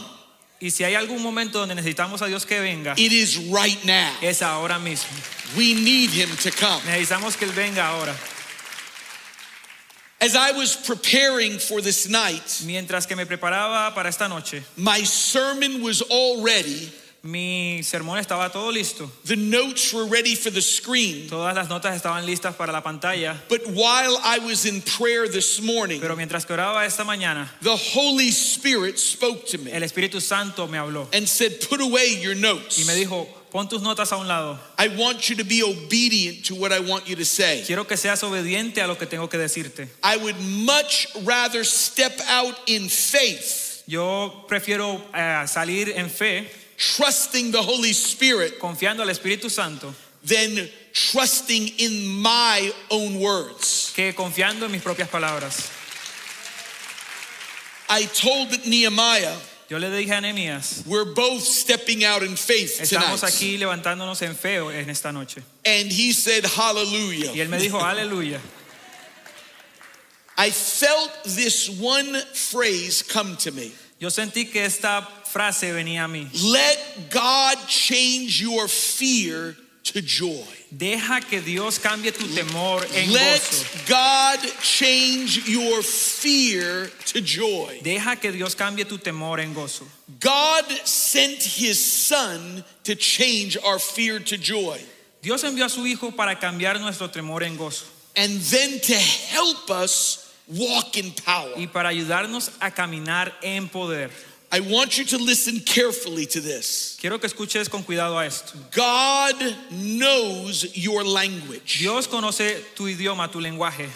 Y si hay algún momento donde necesitamos a Dios que venga, it is right now. es ahora mismo. We need him to come. Necesitamos que Él venga ahora. As I was preparing for this night, Mientras que me preparaba para esta noche, my sermon was all ready. mi sermón estaba todo listo. The notes were ready for the screen. Todas las notas estaban listas para la pantalla. But while I was in prayer this morning, Pero mientras que oraba esta mañana, the Holy Spirit spoke to me el Espíritu Santo me habló and said, put away your y notes. me dijo: pon tus notas a un lado. I want you to be obedient to what I want you to say. Quiero que seas obediente a lo que tengo que decirte. I would much rather step out in faith, Yo prefiero salir en fe, trusting the Holy Spirit, confiando al Espíritu Santo, than trusting in my own words. que confiando en mis propias palabras. I told Nehemiah, Yo le dije a Nehemías: we're both stepping out in faith estamos tonight. aquí levantándonos en fe en esta noche. And he said, Y hallelujah. él me dijo: aleluya. I felt this one phrase come to me. Yo sentí que esta frase venía a mí. Let God change your fear to joy. Deja que Dios cambie tu temor en gozo. Let God change your fear to joy. Deja que Dios cambie tu temor en gozo. God sent his son to change our fear to joy. Dios envió a su Hijo para cambiar nuestro temor en gozo And then to help us walk in power. y para ayudarnos a caminar en poder. I want you to listen carefully to this. Quiero que escuches con cuidado a esto. God knows your language. Dios conoce tu idioma, tu lenguaje.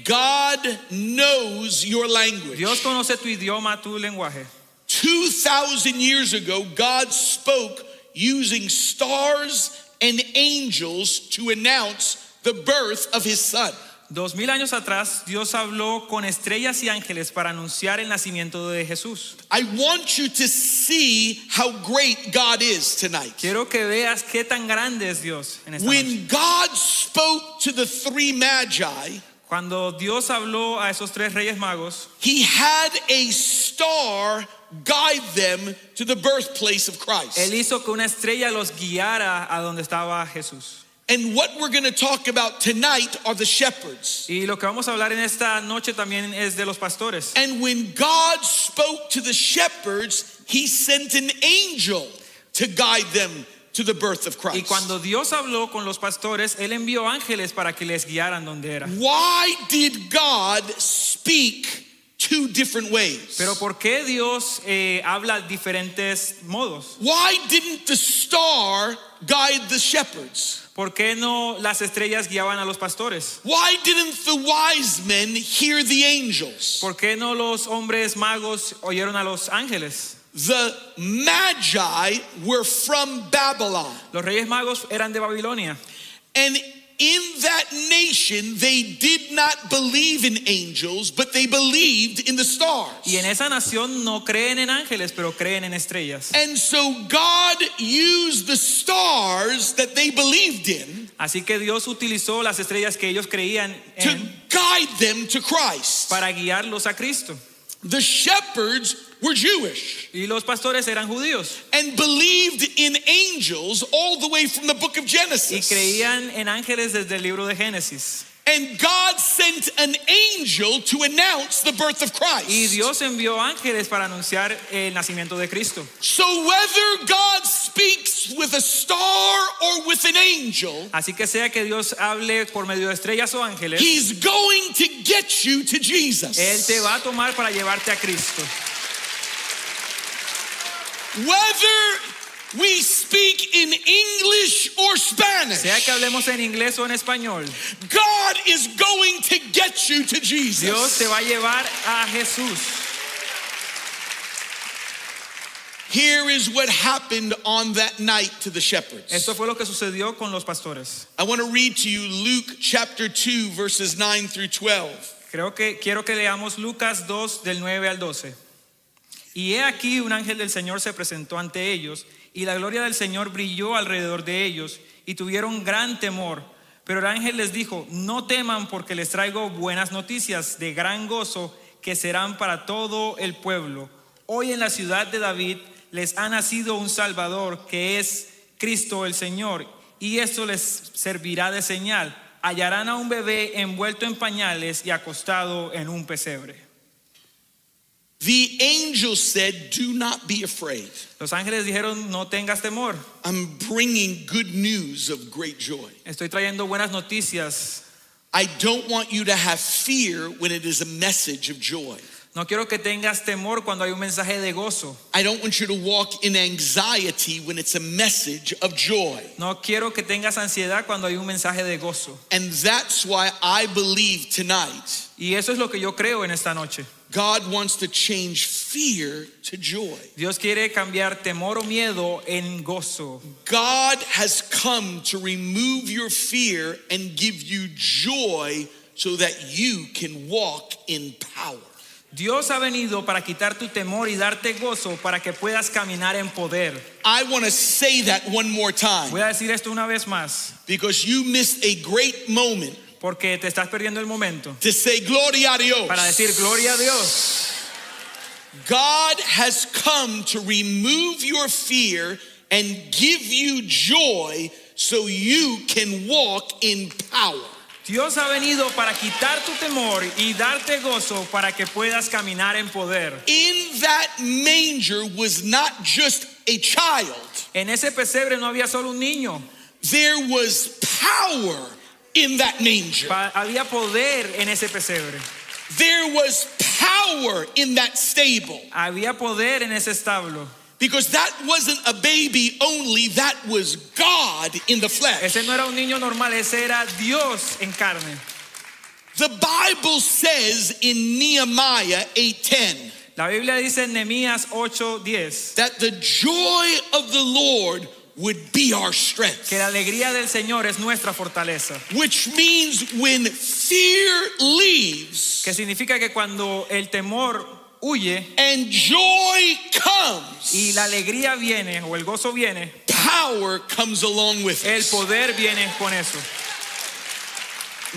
God knows your language. Dios conoce tu idioma, tu lenguaje. 2,000 years ago, God spoke using stars and angels to announce the birth of his son. 2000 años atrás, Dios habló con estrellas y ángeles para anunciar el nacimiento de Jesús. I want you to see how great God is tonight. Quiero que veas qué tan grande es Dios en esta noche. When God spoke to the 3 magi, Cuando Dios habló a esos 3 reyes magos, he had a star guide them to the birthplace of Christ. Él hizo que una estrella los guiara a donde estaba Jesús. And what we're going to talk about tonight are the shepherds. Y lo que vamos a hablar en esta noche también es de los pastores. And when God spoke to the shepherds, he sent an angel to guide them to the birth of Y Christ. cuando Dios habló con los pastores, Él envió ángeles para que les guiaran donde era. Why did God speak 2 different ways? Pero ¿por qué Dios habla diferentes modos? Why didn't the star guide the shepherds? ¿Por qué no las estrellas guiaban a los pastores? Why didn't the wise men hear the angels? ¿Por qué no los hombres magos oyeron a los ángeles? The magi were from Babylon. Los reyes magos eran de Babilonia. And in that nation, they did not believe in angels, but they believed in the stars. Y en esa nación no creen en ángeles, pero creen en estrellas. And so God used the stars that they believed in Así que Dios utilizó las estrellas que ellos creían to en guide them to Christ. para guiarlos a Cristo. The shepherds were Jewish Y los pastores eran judíos and believed in angels all the way from the book of y Genesis. creían en ángeles desde el libro de Génesis. And God sent an angel to announce the birth of Y Christ. Dios envió ángeles para anunciar el nacimiento de Cristo. So whether God speaks with a star or with an angel, Así que sea que Dios hable por medio de estrellas o ángeles, He's going to get you to Jesus. Él te va a tomar para llevarte a Cristo. Whether we speak in English or Spanish, Sea que hablemos en inglés o en español, God is going to get you to Dios Jesus. te va a llevar a Jesús. Here is what happened on that night to the shepherds. Esto fue lo que sucedió con los pastores. I want to read to you Luke chapter 2, verses 9 through 12. Quiero que leamos Lucas 2 del 9 al 12. Y he aquí un ángel del Señor se presentó ante ellos, y la gloria del Señor brilló alrededor de ellos, y tuvieron gran temor. Pero el ángel les dijo: no teman, porque les traigo buenas noticias de gran gozo, que serán para todo el pueblo. Hoy en la ciudad de David les ha nacido un Salvador, que es Cristo el Señor, y esto les servirá de señal: hallarán a un bebé envuelto en pañales y acostado en un pesebre. The angel said, "Do not be afraid. Los ángeles dijeron: no tengas temor, I'm bringing good news of great joy. estoy trayendo buenas noticias. I don't want you to have fear when it is a message of joy. No quiero que tengas temor cuando hay un mensaje de gozo. I don't want you to walk in anxiety when it's a message of joy." No quiero que tengas ansiedad cuando hay un mensaje de gozo. And that's why I believe tonight Y eso es lo que yo creo en esta noche. God wants to change fear to joy. Dios quiere cambiar temor o miedo en gozo. God has come to remove your fear and give you joy so that you can walk in power. Dios ha venido para quitar tu temor y darte gozo para que puedas caminar en poder. I want to say that one more time Voy a decir esto una vez más, because you missed a great moment porque te estás perdiendo el momento to say gloria a Dios. para decir gloria a Dios. God has come to remove your fear and give you joy so you can walk in power. Dios ha venido para quitar tu temor y darte gozo para que puedas caminar en poder. In that manger was not just a child. En ese pesebre no había solo un niño, There was power in that manger. había poder en ese pesebre, There was power in that stable. había poder en ese establo. Because that wasn't a baby only, that was God in the flesh. Ese no era un niño normal, ese era Dios en carne. The Bible says in Nehemiah 8:10 La Biblia dice en Nehemías 8:10 that the joy of the Lord would be our strength. que la alegría del Señor es nuestra fortaleza. Which means when fear leaves Que significa que cuando el temor huye and joy comes, y la alegría viene o el gozo viene, power comes along with el it. poder viene con eso.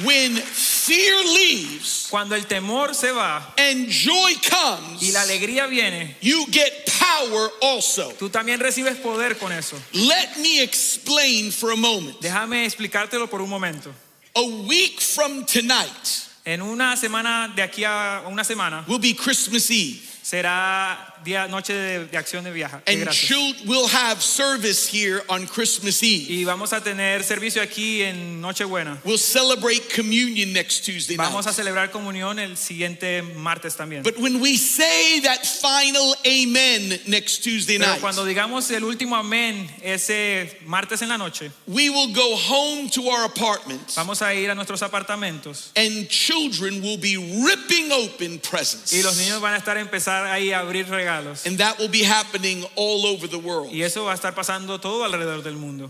When fear leaves Cuando el temor se va and joy comes, y la alegría viene, you get power also. tú también recibes poder con eso. Let me explain for a moment. Déjame explicártelo por un momento. A week from tonight En una semana, de aquí a una semana, will be Christmas Eve. será noche de acción de viaje. De And gracias. we'll have service here on Christmas Eve. Y vamos a tener servicio aquí en Nochebuena. We'll celebrate communion next Tuesday Vamos a night. celebrar comunión el siguiente martes también. But when we say that final amen next Tuesday Pero night, cuando digamos el último amén ese martes en la noche, we will go home to our apartments vamos a ir a nuestros apartamentos and children will be ripping open presents. y los niños van a estar empezar ahí a abrir regalos. And that will be happening all over the world. Y eso va a estar pasando todo alrededor del mundo.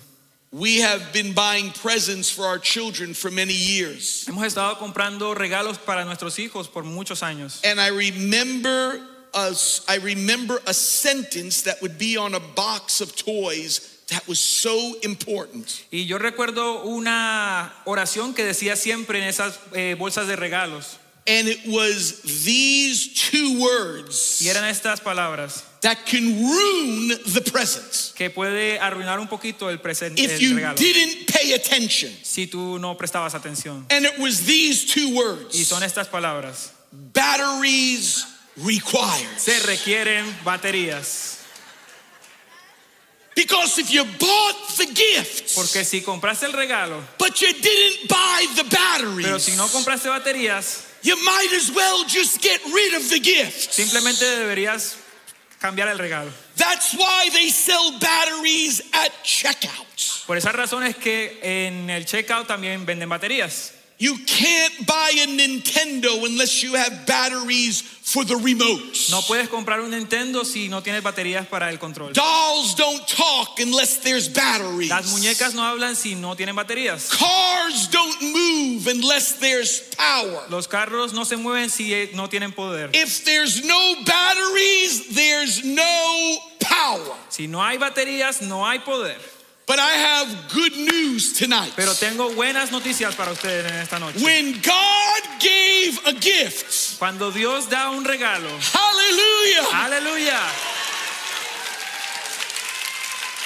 We have been buying presents for our children for many years. Hemos estado comprando regalos para nuestros hijos por muchos años. And I remember a sentence that would be on a box of toys that was so important. Y yo recuerdo una oración que decía siempre en esas bolsas de regalos. And it was these two words Y eran estas palabras that can ruin the present que puede arruinar un poquito el presente, if el you regalo, didn't pay attention. si tú no prestabas atención. And it was these two Y words: son estas palabras. batteries required. Se requieren baterías. Because if you bought the gifts, Porque si compraste el regalo, but you didn't buy the pero si no batteries, compraste baterías, you might as well just get rid of the gifts. simplemente deberías cambiar el regalo. That's why they sell batteries at checkout. Por esa razón es que en el checkout también venden baterías. You can't buy a Nintendo unless you have batteries for the remote. No puedes comprar un Nintendo si no tienes baterías para el control. Dolls don't talk unless there's batteries. Las muñecas no hablan si no tienen baterías. Cars don't move unless there's power. Los carros no se mueven si no tienen poder. If there's no batteries, there's no power. Si no hay baterías, no hay poder. But I have good news tonight. Pero tengo buenas noticias para ustedes en esta noche. When God gave a gift, Cuando Dios da un regalo, hallelujah, aleluya,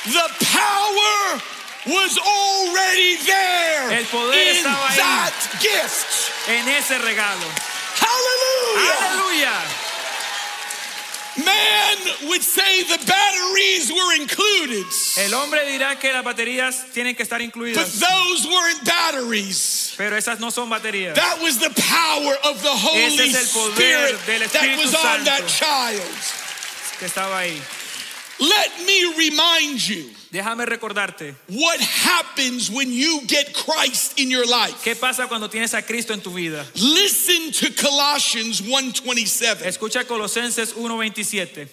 the power was already there El poder in estaba ahí. that gift. en ese regalo. Hallelujah. Aleluya. Man would say the batteries were included, El hombre dirá que las baterías tienen que estar but incluidas, those weren't batteries. pero esas no son baterías. That was the power of the Holy Ese es el poder Spirit del that Espíritu was on that Santo. child. Que estaba ahí. Let me remind you Déjame recordarte, what happens when you get Christ in your life. ¿qué pasa cuando tienes a Cristo en tu vida? Listen to Colossians 1:27. Escucha Colosenses 1:27.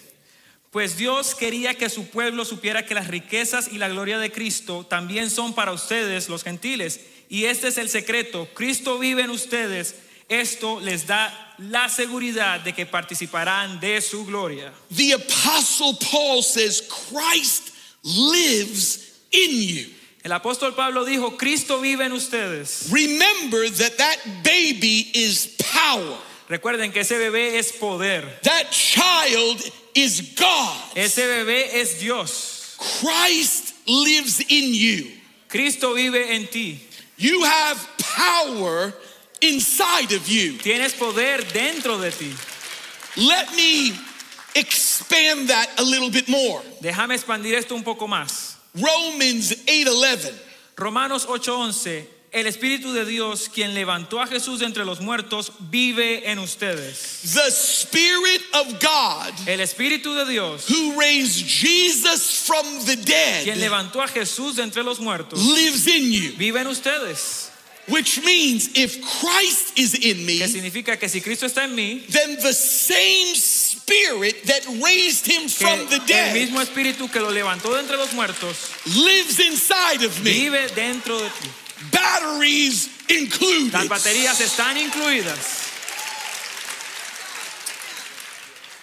Pues Dios quería que su pueblo supiera que las riquezas y la gloria de Cristo también son para ustedes los gentiles. Y este es el secreto, Cristo vive en ustedes. Esto les da la seguridad de que participarán de su gloria. The Apostle Paul says Christ lives in you. El apóstol Pablo dijo, Cristo vive en ustedes. Remember that baby is power. Recuerden que ese bebé es poder. That child is God. Ese bebé es Dios. Christ lives in you. Cristo vive en ti. You have power inside of you. Tienes poder dentro de ti. Let me expand that a little bit more. Déjame expandir esto un poco más. Romans 8:11. Romanos 8:11. El Espíritu de Dios, quien levantó a Jesús de entre los muertos, vive en ustedes. The Spirit of God El Espíritu de Dios, who raised Jesus from the quien dead levantó a Jesús de entre los muertos, lives in you. vive en ustedes. Which means if Christ is in me, Que significa que si Cristo está en mí, then the same Spirit that raised him que from the el dead mismo Espíritu que lo levantó de entre los muertos, lives inside of me. vive dentro de ti. Batteries included. Las baterías están incluidas.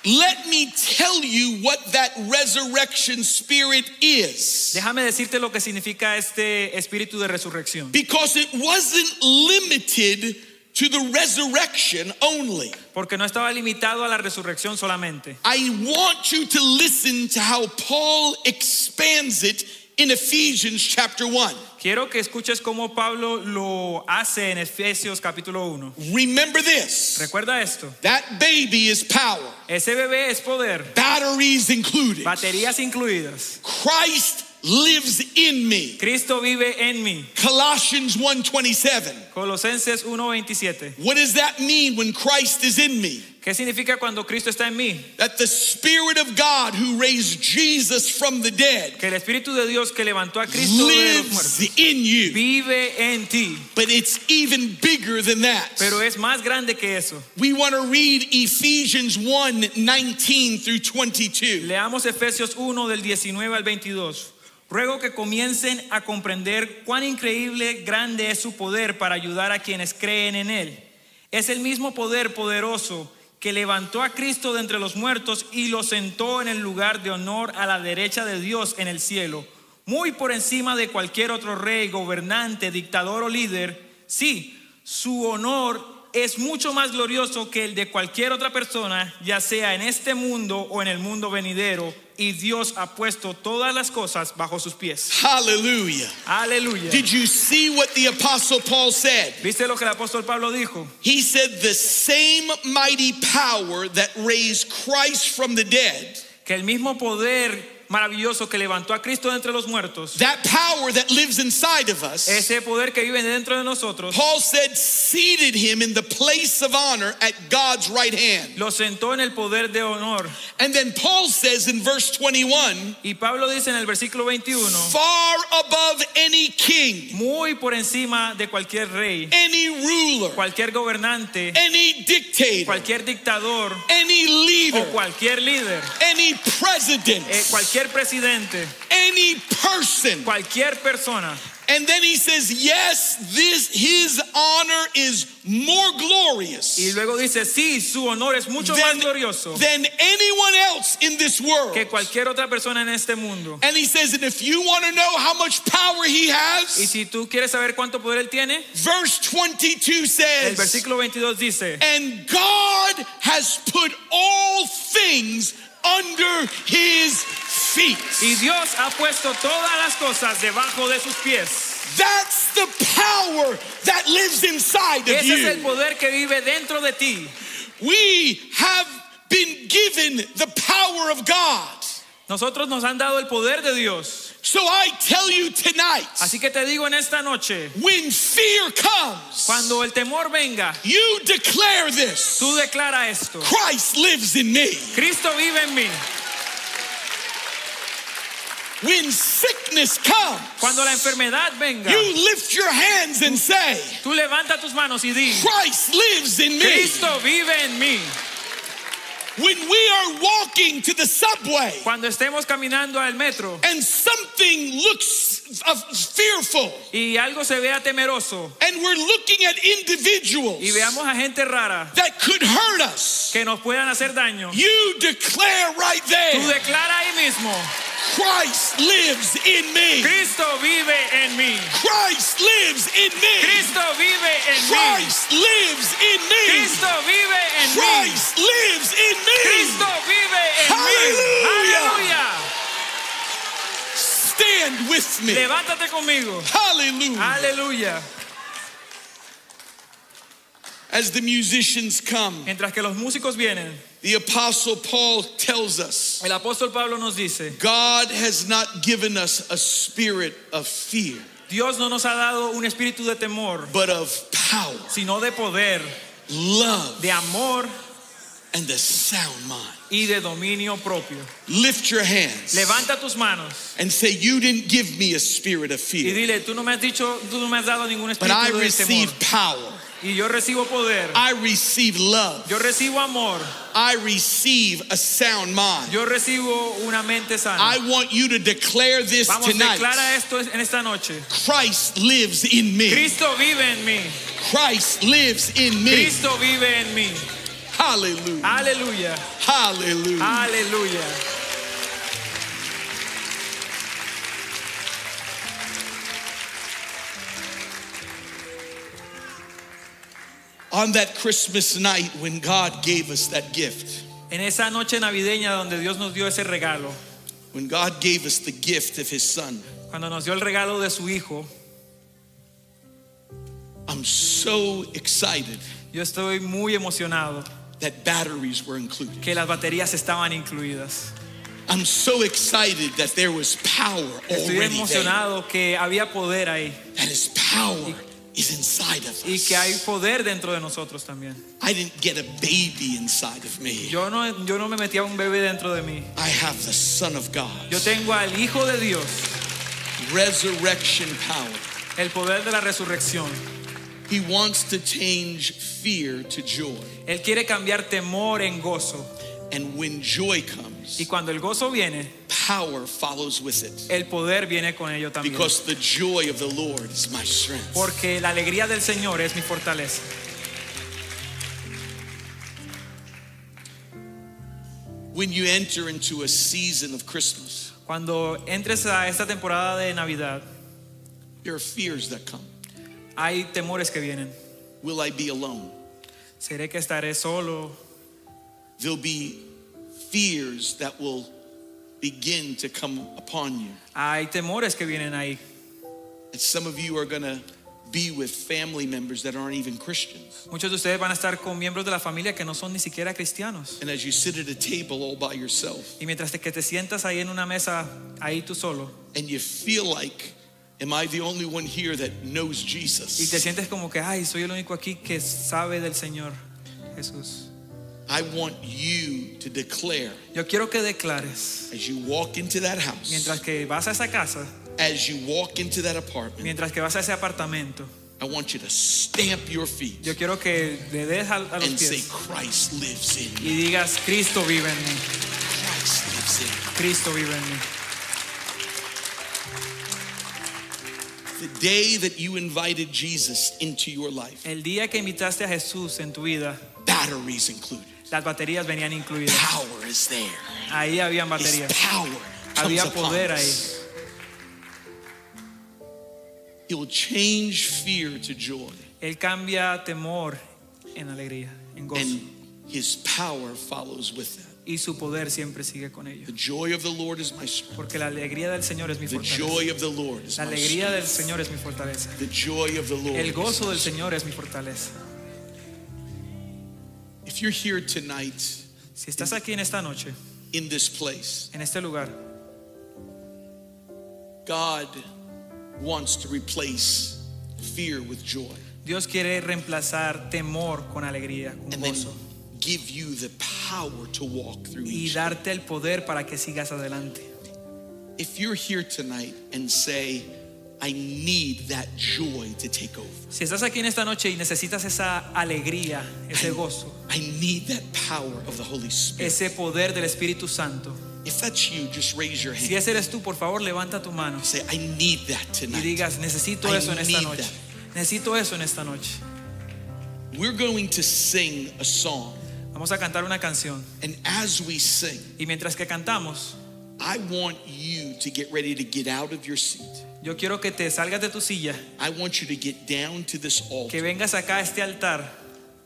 Let me tell you what that resurrection spirit is. Déjame decirte lo que significa este espíritu de resurrección. Because it wasn't limited to the resurrection only. Porque no estaba limitado a la resurrección solamente. I want you to listen to how Paul expands it in Ephesians chapter 1. Quiero que escuches cómo Pablo lo hace en Efesios capítulo 1. Remember this. Recuerda esto. That baby is power. Ese bebé es poder. Batteries included. Baterías incluidas. Christ lives in me. Cristo vive en mí. Colossians 1:27. Colosenses 1:27. What does that mean when Christ is in me? ¿Qué significa cuando Cristo está en mí? That the Spirit of God who raised Jesus from the dead Que el Espíritu de Dios que levantó a Cristo de los lives muertos in you. vive en ti. But it's even bigger than that. Pero es más grande que eso. We want to read Ephesians 1:19 through 22. Leamos Efesios 1 del 19 al 22. Ruego que comiencen a comprender cuán increíble, grande es su poder para ayudar a quienes creen en Él. Es el mismo poder poderoso que levantó a Cristo de entre los muertos y lo sentó en el lugar de honor a la derecha de Dios en el cielo, muy por encima de cualquier otro rey, gobernante, dictador o líder. Sí, su honor es mucho más glorioso que el de cualquier otra persona, ya sea en este mundo o en el mundo venidero, y Dios ha puesto todas las cosas bajo sus pies. Hallelujah. Aleluya. Did you see what the Apostle Paul said? ¿Viste lo que el apóstol Pablo dijo? He said the same mighty power that raised Christ from the dead, Que el mismo poder maravilloso que levantó a Cristo de entre los muertos, that power that lives inside of us, ese poder que vive dentro de nosotros, Paul said seated him in the place of honor at God's right hand. lo sentó en el poder de honor. And then Paul says in verse 21, Y Pablo dice en el versículo 21, far above any king, muy por encima de cualquier rey, any ruler, cualquier gobernante, any dictator, cualquier dictador any o leader, cualquier líder, any president, cualquier presidente, any person. cualquier persona. And then he says, yes, his honor is more glorious Y luego dice, sí, su honor es mucho más than, glorioso than anyone else in this world. que cualquier otra persona en este mundo. And he says, and if you want to know how much power he Y has, si tú quieres saber cuánto poder él tiene, verse 22 el says, versículo 22 dice, and God has put all things under his feet. y Dios ha puesto todas las cosas debajo de sus pies. That's the power that lives inside of Ese es el you. poder que vive dentro de ti. We have been given the power of God. Nosotros nos han dado el poder de Dios. So I tell you tonight, Así que te digo en esta noche, when fear comes, cuando el temor venga, you declare this: tú declara esto. Christ lives in me. Cristo vive en mí. When sickness comes, Cuando la enfermedad venga, you lift your hands and say, tú levanta tus manos y di, Christ lives in me. Cristo vive en mí. When we are walking to the subway Cuando estemos caminando al metro and something looks fearful, y algo se vea temeroso and we're looking at individuals y veamos a gente rara that could hurt us, que nos puedan hacer daño, you declare right tú there, declara ahí mismo, Christ lives in me. Cristo vive en mí. Christ lives in me. Cristo vive en mí. Christ lives in me. Cristo vive en mí. Christ lives in me. Cristo vive en mí. Hallelujah. Aleluya. Stand with me. Levántate conmigo. Hallelujah. Aleluya. As the musicians come, Mientras que los músicos vienen, the Apostle Paul tells us, el apóstol Pablo nos dice, God has not given us a spirit of fear, Dios no nos ha dado un espíritu de temor, but of power, sino de poder, love, de amor and a sound mind. y de dominio propio. Lift your hands Levanta tus manos and say, you didn't give me a spirit of y fear, dile, tú no me has dado ningún but I espíritu de receive temor. power. Y yo recibo poder, I receive love. yo recibo amor, I receive a sound mind. yo recibo una mente sana. I want you to declare this Vamos, tonight. declara esto en esta noche. Christ lives in me. Cristo vive en mí. Christ lives in me. Cristo vive en mí. Hallelujah. Aleluya. Hallelujah. Aleluya. On that Christmas night when God gave us that gift, En esa noche navideña donde Dios nos dio ese regalo, when God gave us the gift of His Son, cuando nos dio el regalo de su hijo, I'm so excited yo estoy muy emocionado that batteries were included. que las baterías estaban incluidas. I'm so excited that there was power Estoy already there. emocionado que había poder ahí That His power is inside of y que hay us. poder dentro de nosotros también. I didn't get a baby inside of me. Yo no me metía un bebé dentro de mí. I have the Son of God. Yo tengo al Hijo de Dios, Resurrection power. el poder de la resurrección. He wants to change fear to joy. Él quiere cambiar temor en gozo. And when joy comes, Y cuando el gozo viene, power follows with it. el poder viene con ello también. Because the joy of the Lord is my strength. Porque la alegría del Señor es mi fortaleza. When you enter into a season of Christmas, Cuando entres a esta temporada de Navidad, there are fears that come. hay temores que vienen. Will I be alone? ¿Seré que estaré solo? There'll be fears that will begin to come upon you. Hay temores que vienen ahí. And some of you are going to be with family members that aren't even Christians. Muchos de ustedes van a estar con miembros de la familia que no son ni siquiera cristianos. And as you sit at a table all by yourself Y mientras que te sientas ahí en una mesa, ahí tú solo, and you feel like, am I the only one here that knows y te Jesus? sientes como que, ay, soy el único aquí que sabe del Señor Jesús. I want you to declare Yo quiero que declares, as you walk into that house, mientras que vas a esa casa, as you walk into that apartment, mientras que vas a ese apartamento, I want you to stamp your feet yo quiero que le des a los and say, pies Christ lives in y me. digas, Cristo vive en mí, Christ lives in me. Cristo vive en mí. The day that you invited Jesus into your life, El día que invitaste a Jesús en tu vida, batteries included. las baterías venían incluidas. Power is there. Ahí habían His baterías, power comes había upon poder ahí. us. He will change fear to joy, Él cambia temor en alegría, en gozo. and his power follows with that. Y su poder siempre sigue con ello. The joy of the Lord is my strength. Porque la alegría del Señor es mi The fortaleza. joy of the Lord is La my alegría del strength. Señor es mi fortaleza. The joy of the Lord. El is gozo my del strength. Señor es mi fortaleza. If you're here tonight Si estás aquí en esta noche, in this place, en este lugar, God wants to replace fear with joy, Dios quiere reemplazar temor con alegría, con and then gozo, give you the power to walk through y each. darte el poder para que sigas adelante. If you're here tonight and say, I need that joy to take over, Si estás aquí en esta noche y necesitas esa alegría, ese gozo, I need that power of the Holy Spirit. ese poder del Espíritu Santo, If that's you, just raise your si hand. ese eres tú, por favor, levanta tu mano Say, I need that y tonight. digas, necesito I eso en esta need noche. that. Necesito eso en esta noche. We're going to sing a song, Vamos a cantar una canción. and as we sing, Y mientras que cantamos, I want you to get ready to get out of your seat. yo quiero que te salgas de tu silla, I want you to get down to this que altar. vengas acá a este altar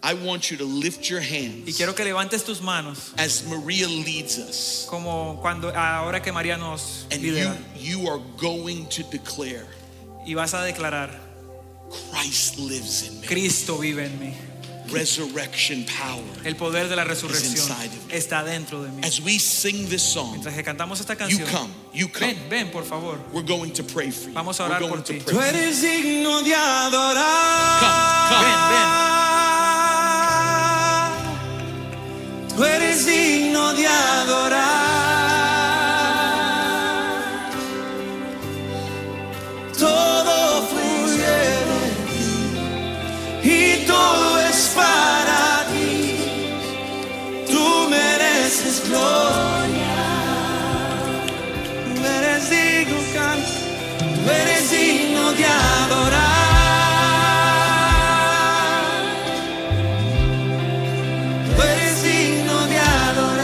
I want you to lift your y hands quiero que levantes tus manos as Maria leads us. como cuando ahora que María nos And lidera you are going to declare, y vas a declarar, Christ lives in me. Cristo vive en mí. Resurrection power. El poder de la resurrección inside of me. está dentro de mí. As we sing this song, Mientras que cantamos esta you canción, come, you come. ven por favor. We're going to pray for you. Vamos a We're orar going por to ti. pray for you. eres digno de adorar. Come. Tú eres digno de adorar. Todo fluye de ti y todo es para ti. Tú mereces gloria. Tú eres digno, tú eres digno de adorar. Tú eres digno de adorar.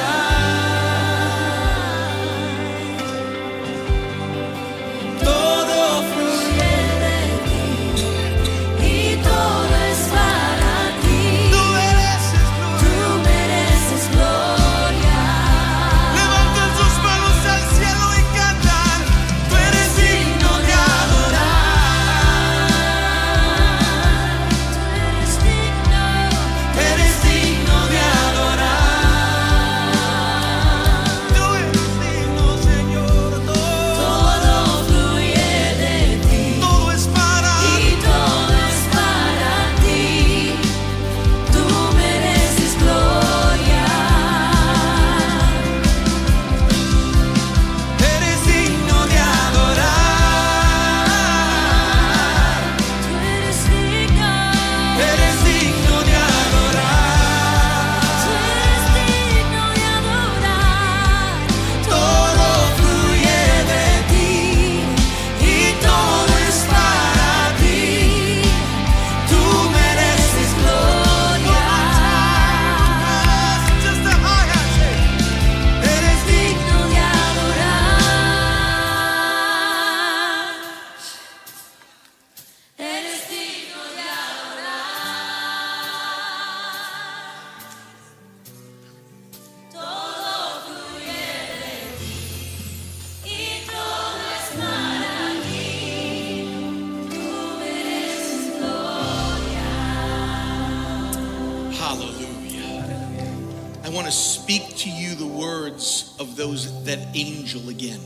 want to speak to you the words of that angel again.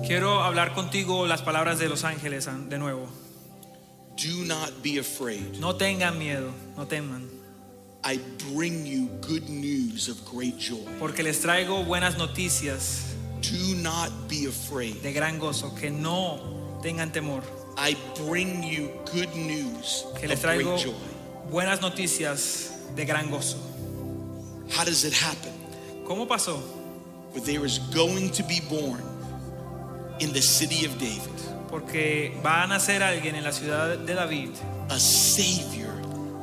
Quiero hablar contigo las palabras de los ángeles de nuevo. Do not be afraid. No tengan miedo, no teman, I bring you good news of great joy. porque les traigo buenas noticias Do not be afraid. de gran gozo, que no tengan temor, I bring you good news que les of great traigo joy. buenas noticias de gran gozo. How does it happen? ¿Cómo pasó? But there is going to be born in the city of David Porque va a nacer alguien en la ciudad de David, a Savior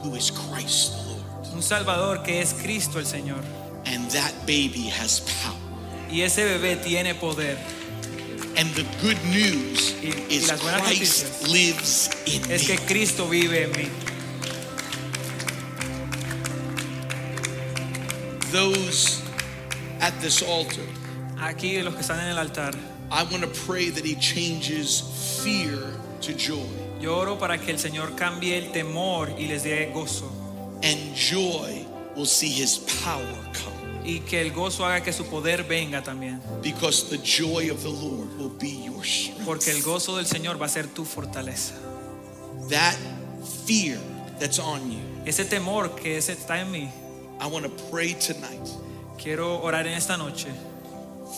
who is Christ the Lord. un Salvador que es Cristo el Señor. And that baby has power. Y ese bebé tiene poder. And the good news Y is las buenas Christ noticias lives in Es que me. Cristo vive en mí. Those at this altar, Aquí los que están en el altar, I want to pray that He changes fear to joy, yo oro para que el Señor cambie el temor y les dé gozo. and joy will see His power come, Y que el gozo haga que su poder venga también. because the joy of the Lord will be your strength. Porque el gozo del Señor va a ser tu fortaleza. That fear that's on you, Ese temor que está en mí, I want to pray tonight. quiero orar en esta noche.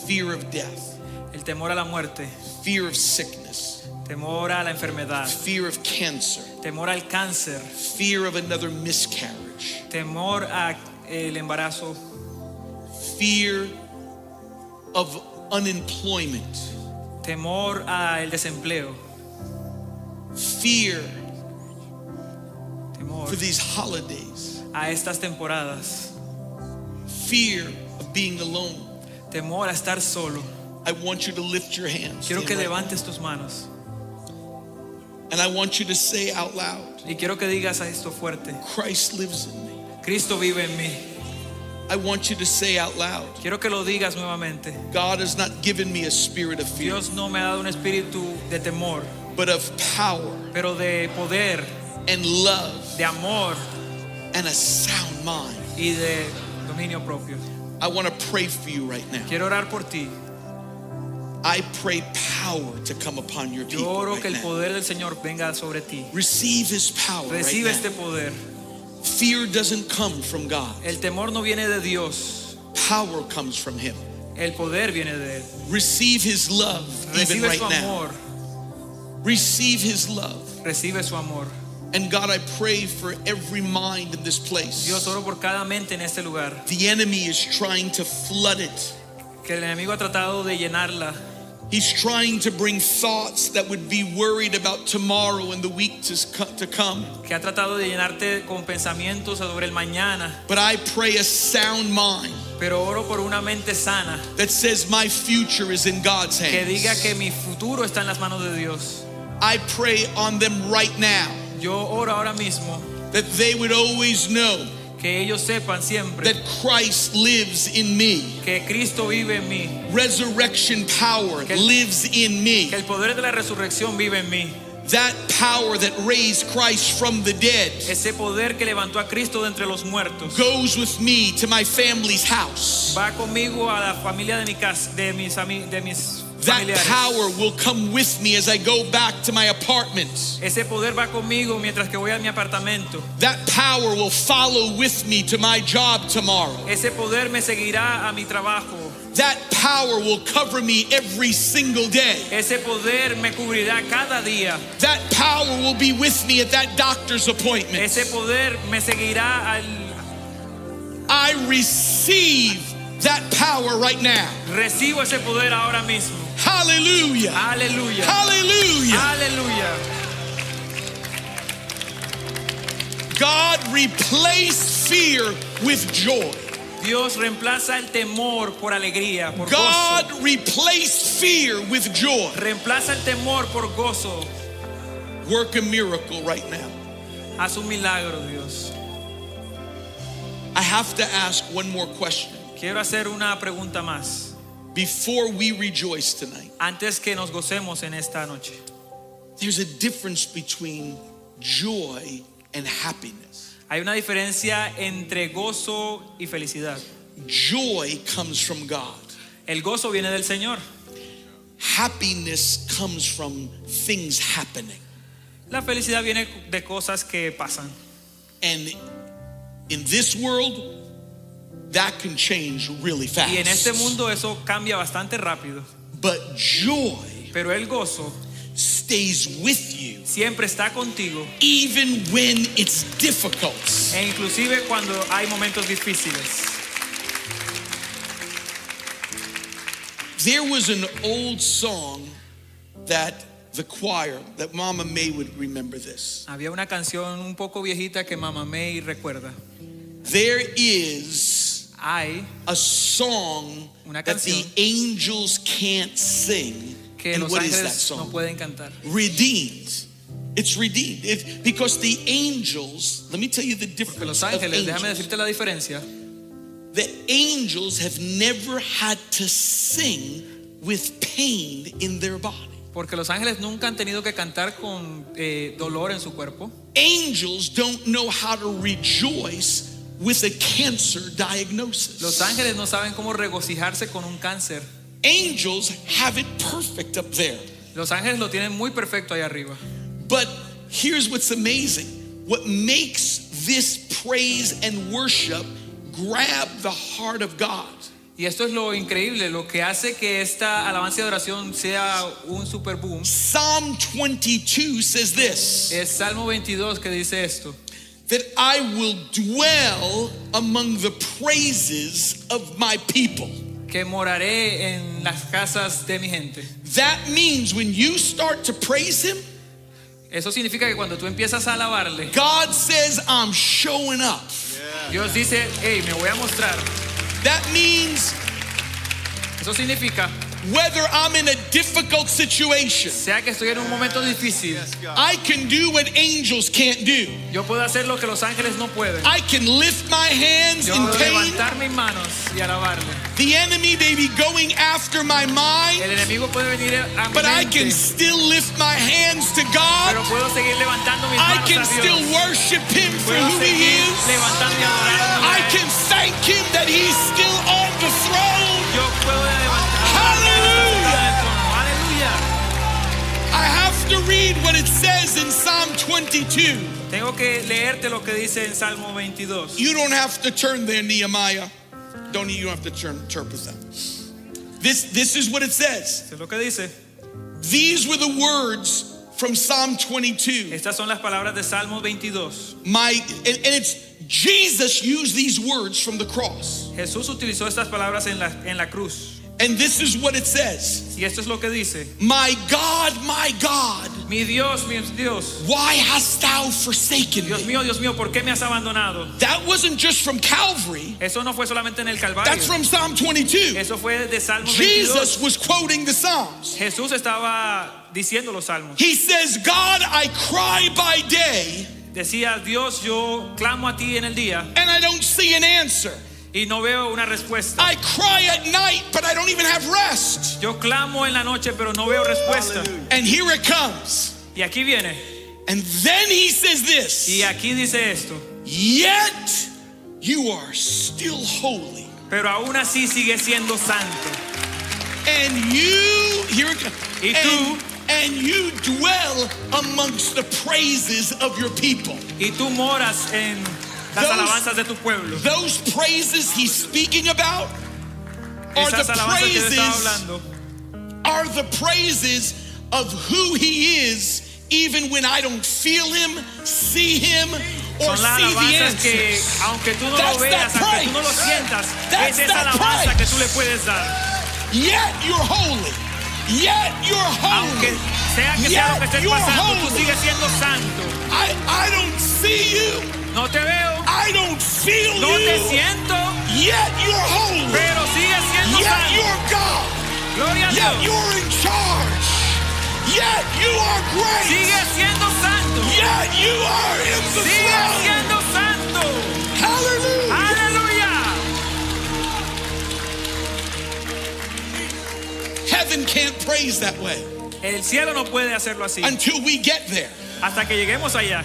Fear of death, El temor a la muerte, fear of sickness, temor a la enfermedad, fear of cancer, temor al cáncer, fear of another miscarriage, temor a el embarazo, fear of unemployment, temor a el desempleo, fear temor for these holidays, a estas temporadas, fear of being alone. temor a estar solo. I want you to lift your hands. Quiero que Stand right levantes tus manos now. And I want you to say out loud, y quiero que digas a esto fuerte: Christ lives in me. Cristo vive en mí. I want you to say out loud, Quiero que lo digas nuevamente. God has not given me a spirit of fear, Dios no me ha dado un espíritu de temor, but of power pero de poder, and love de amor and a sound mind. y de dominio propio. I want to pray for you right now. Quiero orar por ti. I pray power to come upon your Yo people oro que right el now. poder del Señor venga sobre ti. Receive His power right Recibe este now. poder. Fear doesn't come from God. El temor no viene de Dios. Power comes from Him. El poder viene de Él. Receive His love even Recibe right su now. amor. Receive His love. Recibe su amor. And God, I pray for every mind in this place. Dios, oro por cada mente en este lugar. The enemy is trying to flood it. Que el enemigo ha tratado de llenarla. He's trying to bring thoughts that would be worried about tomorrow and the week to come. Que ha tratado de llenarte con pensamientos sobre el mañana. But I pray a sound mind Pero oro por una mente sana. that says my future is in God's Que hands. diga que mi futuro está en las manos de Dios. I pray on them right now Yo oro ahora mismo that they would always know que ellos sepan siempre that Christ lives in me. que Cristo vive en mí. Resurrection power Que- lives in me. Que el poder de la resurrección vive en mí. That power that raised Christ from the dead Ese poder que levantó a Cristo de entre los muertos goes with me to my family's house. va conmigo a la familia de mi casa, de mis That familiares. power will come with me as I go back to my apartment. Ese poder va conmigo mientras que voy a mi apartamento. That power will follow with me to my job tomorrow. Ese poder me seguirá a mi trabajo. That power will cover me every single day. Ese poder me cubrirá cada día. That power will be with me at that doctor's appointment. Ese poder me seguirá al... I receive that power right now. Recibo ese poder ahora mismo. Hallelujah. Aleluya. Hallelujah. Aleluya. God replace fear with joy. Dios reemplaza el temor por alegría, por God gozo. replace fear with joy. Reemplaza el temor por gozo. Work a miracle right now. Haz un milagro, Dios. I have to ask one more question Quiero hacer una pregunta más before we rejoice tonight. antes que nos gocemos en esta noche. There's a difference between joy and happiness. Hay una diferencia entre gozo y felicidad. Joy comes from God. El gozo viene del Señor. Happiness comes from things happening. La felicidad viene de cosas que pasan. And in this world, that can change really fast. Y en este mundo eso cambia bastante rápido. But joy Pero el gozo stays with you siempre está contigo, even when it's difficult. e inclusive cuando hay momentos difíciles. There was an old song that the choir, that Mama May would remember this. Había una canción un poco viejita que Mamá May recuerda. There is Hay a song Una that the canción angels can't sing. que And los what is that ángeles no song? pueden cantar. Redeemed. It's redeemed. Because the angels, let me tell you the Que difference los of ángeles, déjame angels. decirte la diferencia. The angels have never had to sing with pain in their body. Porque los ángeles nunca han tenido que cantar con dolor en su cuerpo. Angels don't know how to rejoice with a cancer diagnosis. Los ángeles no saben cómo regocijarse con un cáncer. Angels have it perfect up there. Los ángeles lo tienen muy perfecto ahí arriba. But here's what's amazing. What makes this praise and worship grab the heart of God Y esto es lo increíble, lo que hace que esta alabanza y adoración sea un super boom. Psalm 22 says this, Es Salmo 22 que dice esto: that I will dwell among the praises of my people. que moraré en las casas de mi gente. That means when you start to praise him, Eso significa que cuando tú empiezas a alabarle, God says, I'm showing up. Dios dice, hey, me voy a mostrar. That means Eso significa, whether I'm in a difficult situation, sea que estoy en un momento difícil, I can do what angels can't do. yo puedo hacer lo que los ángeles no pueden. I can lift my hands Yo in puedo pain. levantar mis manos y alabarle. The enemy may be going after my El mind, enemigo puede venir a mi but I mente, can still lift my hands to pero God. puedo seguir levantando mis I manos can a still Dios. worship him for Puedo who he seguir is. levantando y adorando. I can thank him that he's still on the throne. Yo puedo levantar. Hallelujah. Aleluya. I have to read what it says in Psalm 22. Tengo que leerte lo que dice en Salmo 22. You don't have to turn there, Nehemiah. You don't have to interpret that. This is what it says. Eso es lo que dice. These were the words from Psalm 22. Estas son las palabras de Salmo 22. And it's Jesus used these words from the cross. Jesús utilizó estas palabras en la cruz. And this is what it says. Y esto es lo que dice: My God, mi Dios, why hast thou forsaken me? Dios mío, ¿por qué me has abandonado? That wasn't just from Calvary. Eso no fue solamente en el Calvario. That's from Psalm 22. Eso fue de Salmo 22. Jesus was quoting the Psalms. Jesús estaba diciendo los salmos. He says, God, I cry by day Decía, Dios, yo clamo a ti en el día and I don't see an answer. y no veo una respuesta. I cry at night, but I don't even have rest. Yo clamo en la noche, pero no veo respuesta. And here it comes. Y aquí viene. And then he says this. Y aquí dice esto: Yet you are still holy. pero aún así sigue siendo santo. And you, here it comes. Y tú, And you dwell amongst the praises of your people. y tú moras en las Those- alabanzas de tu pueblo. Those praises he's speaking about are Esas the alabanzas que te estaba praises, hablando are the praises of who he is, even when I don't feel him, see him, or son las see the alabanzas que, answers. aunque tú no That's lo veas, that aunque tú no lo praise. sientas, That's es esa that alabanza praise. que tú le puedes dar. Yet you're holy. Yet you're Aunque holy. sea que sea lo que Yet estés you're pasando, tú holy. sigues siendo santo. I don't see you. No te veo, I don't feel no te you. siento, Yet you're holy. pero sigues siendo Yet santo. you're God. Gloria a Yet Dios. you're in charge. Yet you are great. Sigues siendo santo. Yet you are in the Sigues throne. siendo santo. Hallelujah. Aleluya. Heaven can't praise that way El cielo no puede hacerlo así until we get there. hasta que lleguemos allá.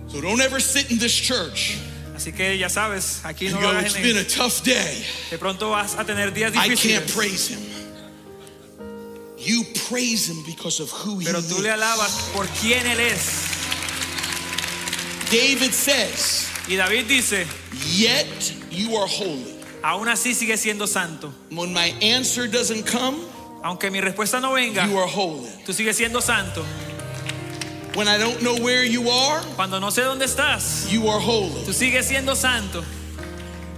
So don't ever sit in this church Así que ya sabes, aquí You no lo go, hagas it's en been a iglesia. tough day. De pronto vas a tener días I can't difíciles, praise him. You praise him because of who he pero tú le is. alabas por quién Él es. David says, Y David dice, yet you are holy. aún así sigue siendo santo. When my answer doesn't come, Aunque mi respuesta no venga, you are holy. tú sigues siendo santo. When I don't know where you are, Cuando no sé dónde estás, you are holy. tú sigues siendo santo.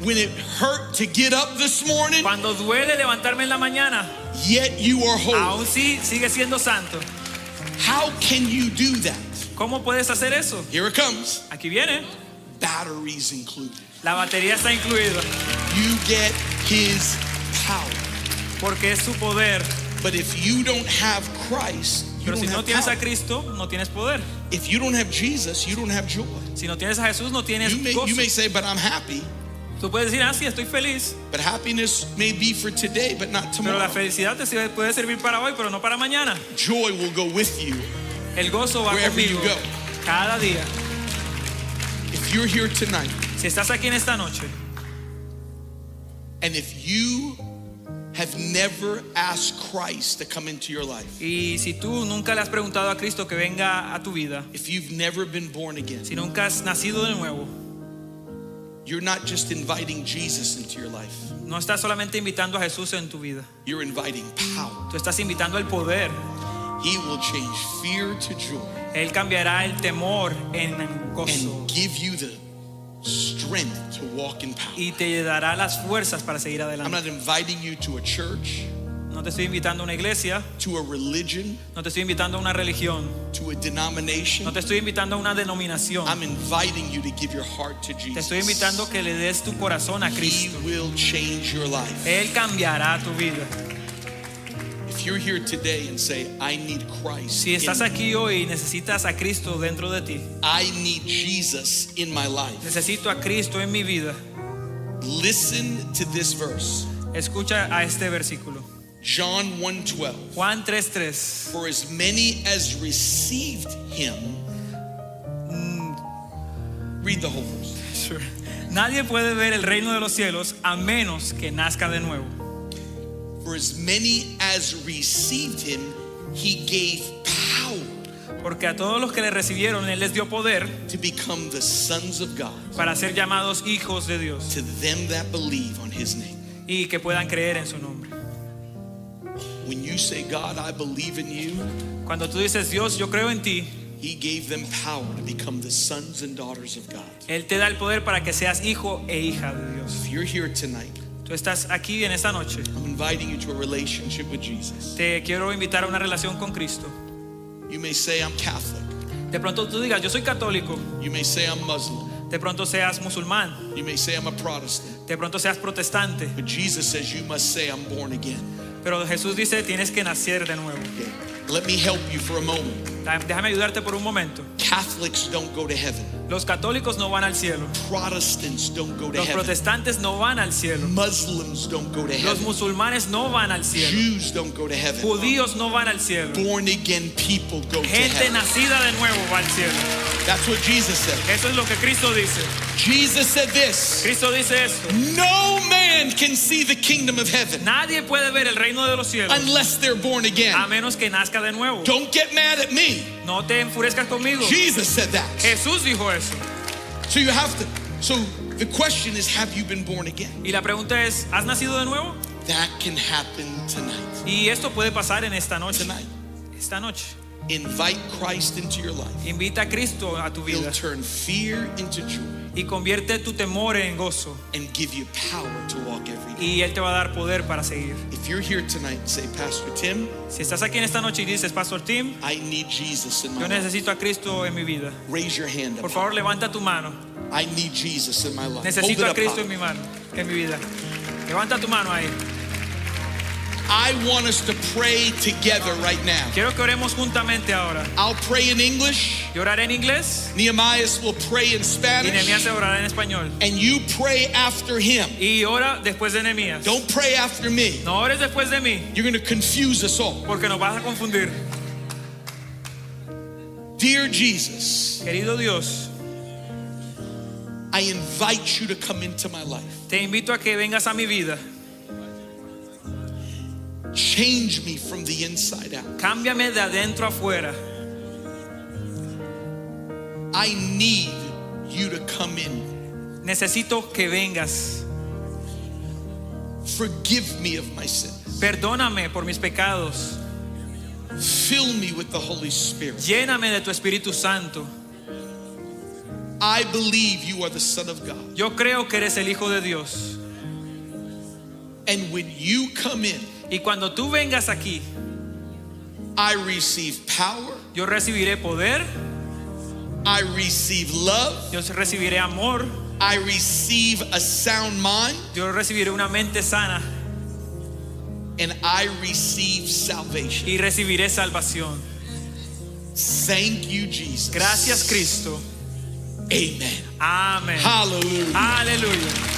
When it hurt to get up this morning, Cuando duele levantarme en la mañana, yet you are holy. aún sí sigues siendo santo. How can you do that? ¿Cómo puedes hacer eso? Here it comes. Aquí viene. Batteries included. La batería está incluida You get his power. porque es su poder. But if you don't have Christ, you Pero don't si no have tienes power. a Cristo, no tienes poder. If you don't have Jesus, you don't have joy. Si no tienes a Jesús, no tienes You gozo. may say, but I'm happy. Tú puedes decir, sí, estoy feliz. But happiness may be for today, but not Pero la tomorrow. felicidad te puede servir para hoy, pero no para mañana. Joy will go with you. El gozo va Wherever you conmigo go. cada día. If you're here tonight, Si estás aquí en esta noche and if you have never asked Christ to come into your life, y si tú nunca le has preguntado a Cristo que venga a tu vida, if you've never been born again, si nunca has nacido de nuevo, you're not just inviting Jesus into your life, no estás solamente invitando a Jesús en tu vida, you're inviting power. tú estás invitando el poder. He will change fear to joy Él cambiará el temor en gozo and give you the strength to walk in power. y te dará las fuerzas para seguir I'm adelante. not inviting you to a church, No te estoy invitando a una iglesia, to a religion, no te estoy invitando a una religión, to a denomination. no te estoy invitando a una denominación. I'm inviting you to give your heart to Te estoy Jesus. invitando que le des tu corazón a He Cristo. will change your life. Él cambiará tu vida. If you're here today and say, I need Christ, Si estás in- aquí hoy y necesitas a Cristo dentro de ti, I need Jesus in my life. necesito a Cristo en mi vida, Listen to this verse. escucha a este versículo. John 1:12. Juan 3:3. For as many as received him, read the whole verse. Sure. Nadie puede ver el reino de los cielos a menos que nazca de nuevo. For as many as received him, he gave power Porque a todos los que le recibieron, Él les dio poder to become the sons of God, para ser llamados hijos de Dios to them that believe on his name. y que puedan creer en su nombre. When you say, God, I believe in you, Cuando tú dices, Dios, yo creo en ti, he gave them power to become the sons and daughters of God. Él te da el poder para que seas hijo e hija de Dios. If you're here tonight, Tú estás aquí en esta noche. I'm inviting you to a relationship with Jesus. Te quiero invitar a una relación con Cristo. You may say, I'm Catholic. De pronto tú digas, yo soy católico. You may say, I'm Muslim. De pronto seas musulmán. You may say, I'm a Protestant. De pronto seas protestante. But Jesus says, you must say, I'm born again. Pero Jesús dice, tienes que nacer de nuevo. Okay. Let me help you for a moment. Déjame ayudarte por un momento. Catholics don't go to heaven. Los católicos no van al cielo. Protestants don't go to Los heaven. protestantes no van al cielo. Muslims don't go to Los heaven. musulmanes no van al cielo. Jews don't go to heaven. Judíos no van al cielo. Born again people go to Gente heaven. nacida de nuevo va al cielo. That's what Jesus said. Eso es lo que Cristo dice. Jesus said this: Cristo dice esto. no man can see the kingdom of heaven Nadie puede ver el reino de los cielos unless they're born again. a menos que nazca de nuevo. Don't get mad at me. No te enfurezcas conmigo. Jesus said that. Jesús dijo eso. So you have to. So the question is, have you been born again? Y la pregunta es, ¿has nacido de nuevo? That can happen tonight. Y esto puede pasar en esta noche. Tonight. Esta noche. Invite Christ into your life. Invita a Cristo a tu He'll vida turn fear into joy y convierte tu temor en gozo. and give you power to walk every day. Y Él te va a dar poder para seguir. If you're here tonight and say, Pastor Tim, Si estás aquí en esta noche y dices, Pastor Tim, I need Jesus in my yo life, necesito a Cristo en mi vida. raise your hand Por up. favor, levanta tu mano. I need Jesus in my life. Hold Necesito it a up Cristo high. en mi mano, en mi vida. Levanta tu mano ahí. I want us to pray together right now. Quiero que oremos juntamente ahora. I'll pray in English. Yo oraré en inglés Nehemiah will pray in y Spanish. Nehemías orará en español. And you pray after him. Y ora después de Nehemías. Don't pray after me. No ores después de mí, You're going to confuse us all. porque nos vas a confundir. Dear Jesus, Querido Dios, I invite you to come into my life. Te invito a que vengas a mi vida. Change me from the inside out. Cámbiame de adentro a afuera. I need you to come in. Necesito que vengas. Forgive me of my sins. Perdóname por mis pecados. Fill me with the Holy Spirit. Lléname de tu Espíritu Santo. I believe you are the Son of God. Yo creo que eres el Hijo de Dios. And when you come in, Y cuando tú vengas aquí, I receive power. yo recibiré poder, I receive love. yo recibiré amor, I receive a sound mind. yo recibiré una mente sana And I receive salvation. y recibiré salvación. Thank you, Jesus. Gracias, Cristo. Amen. Amén. Hallelujah. Aleluya.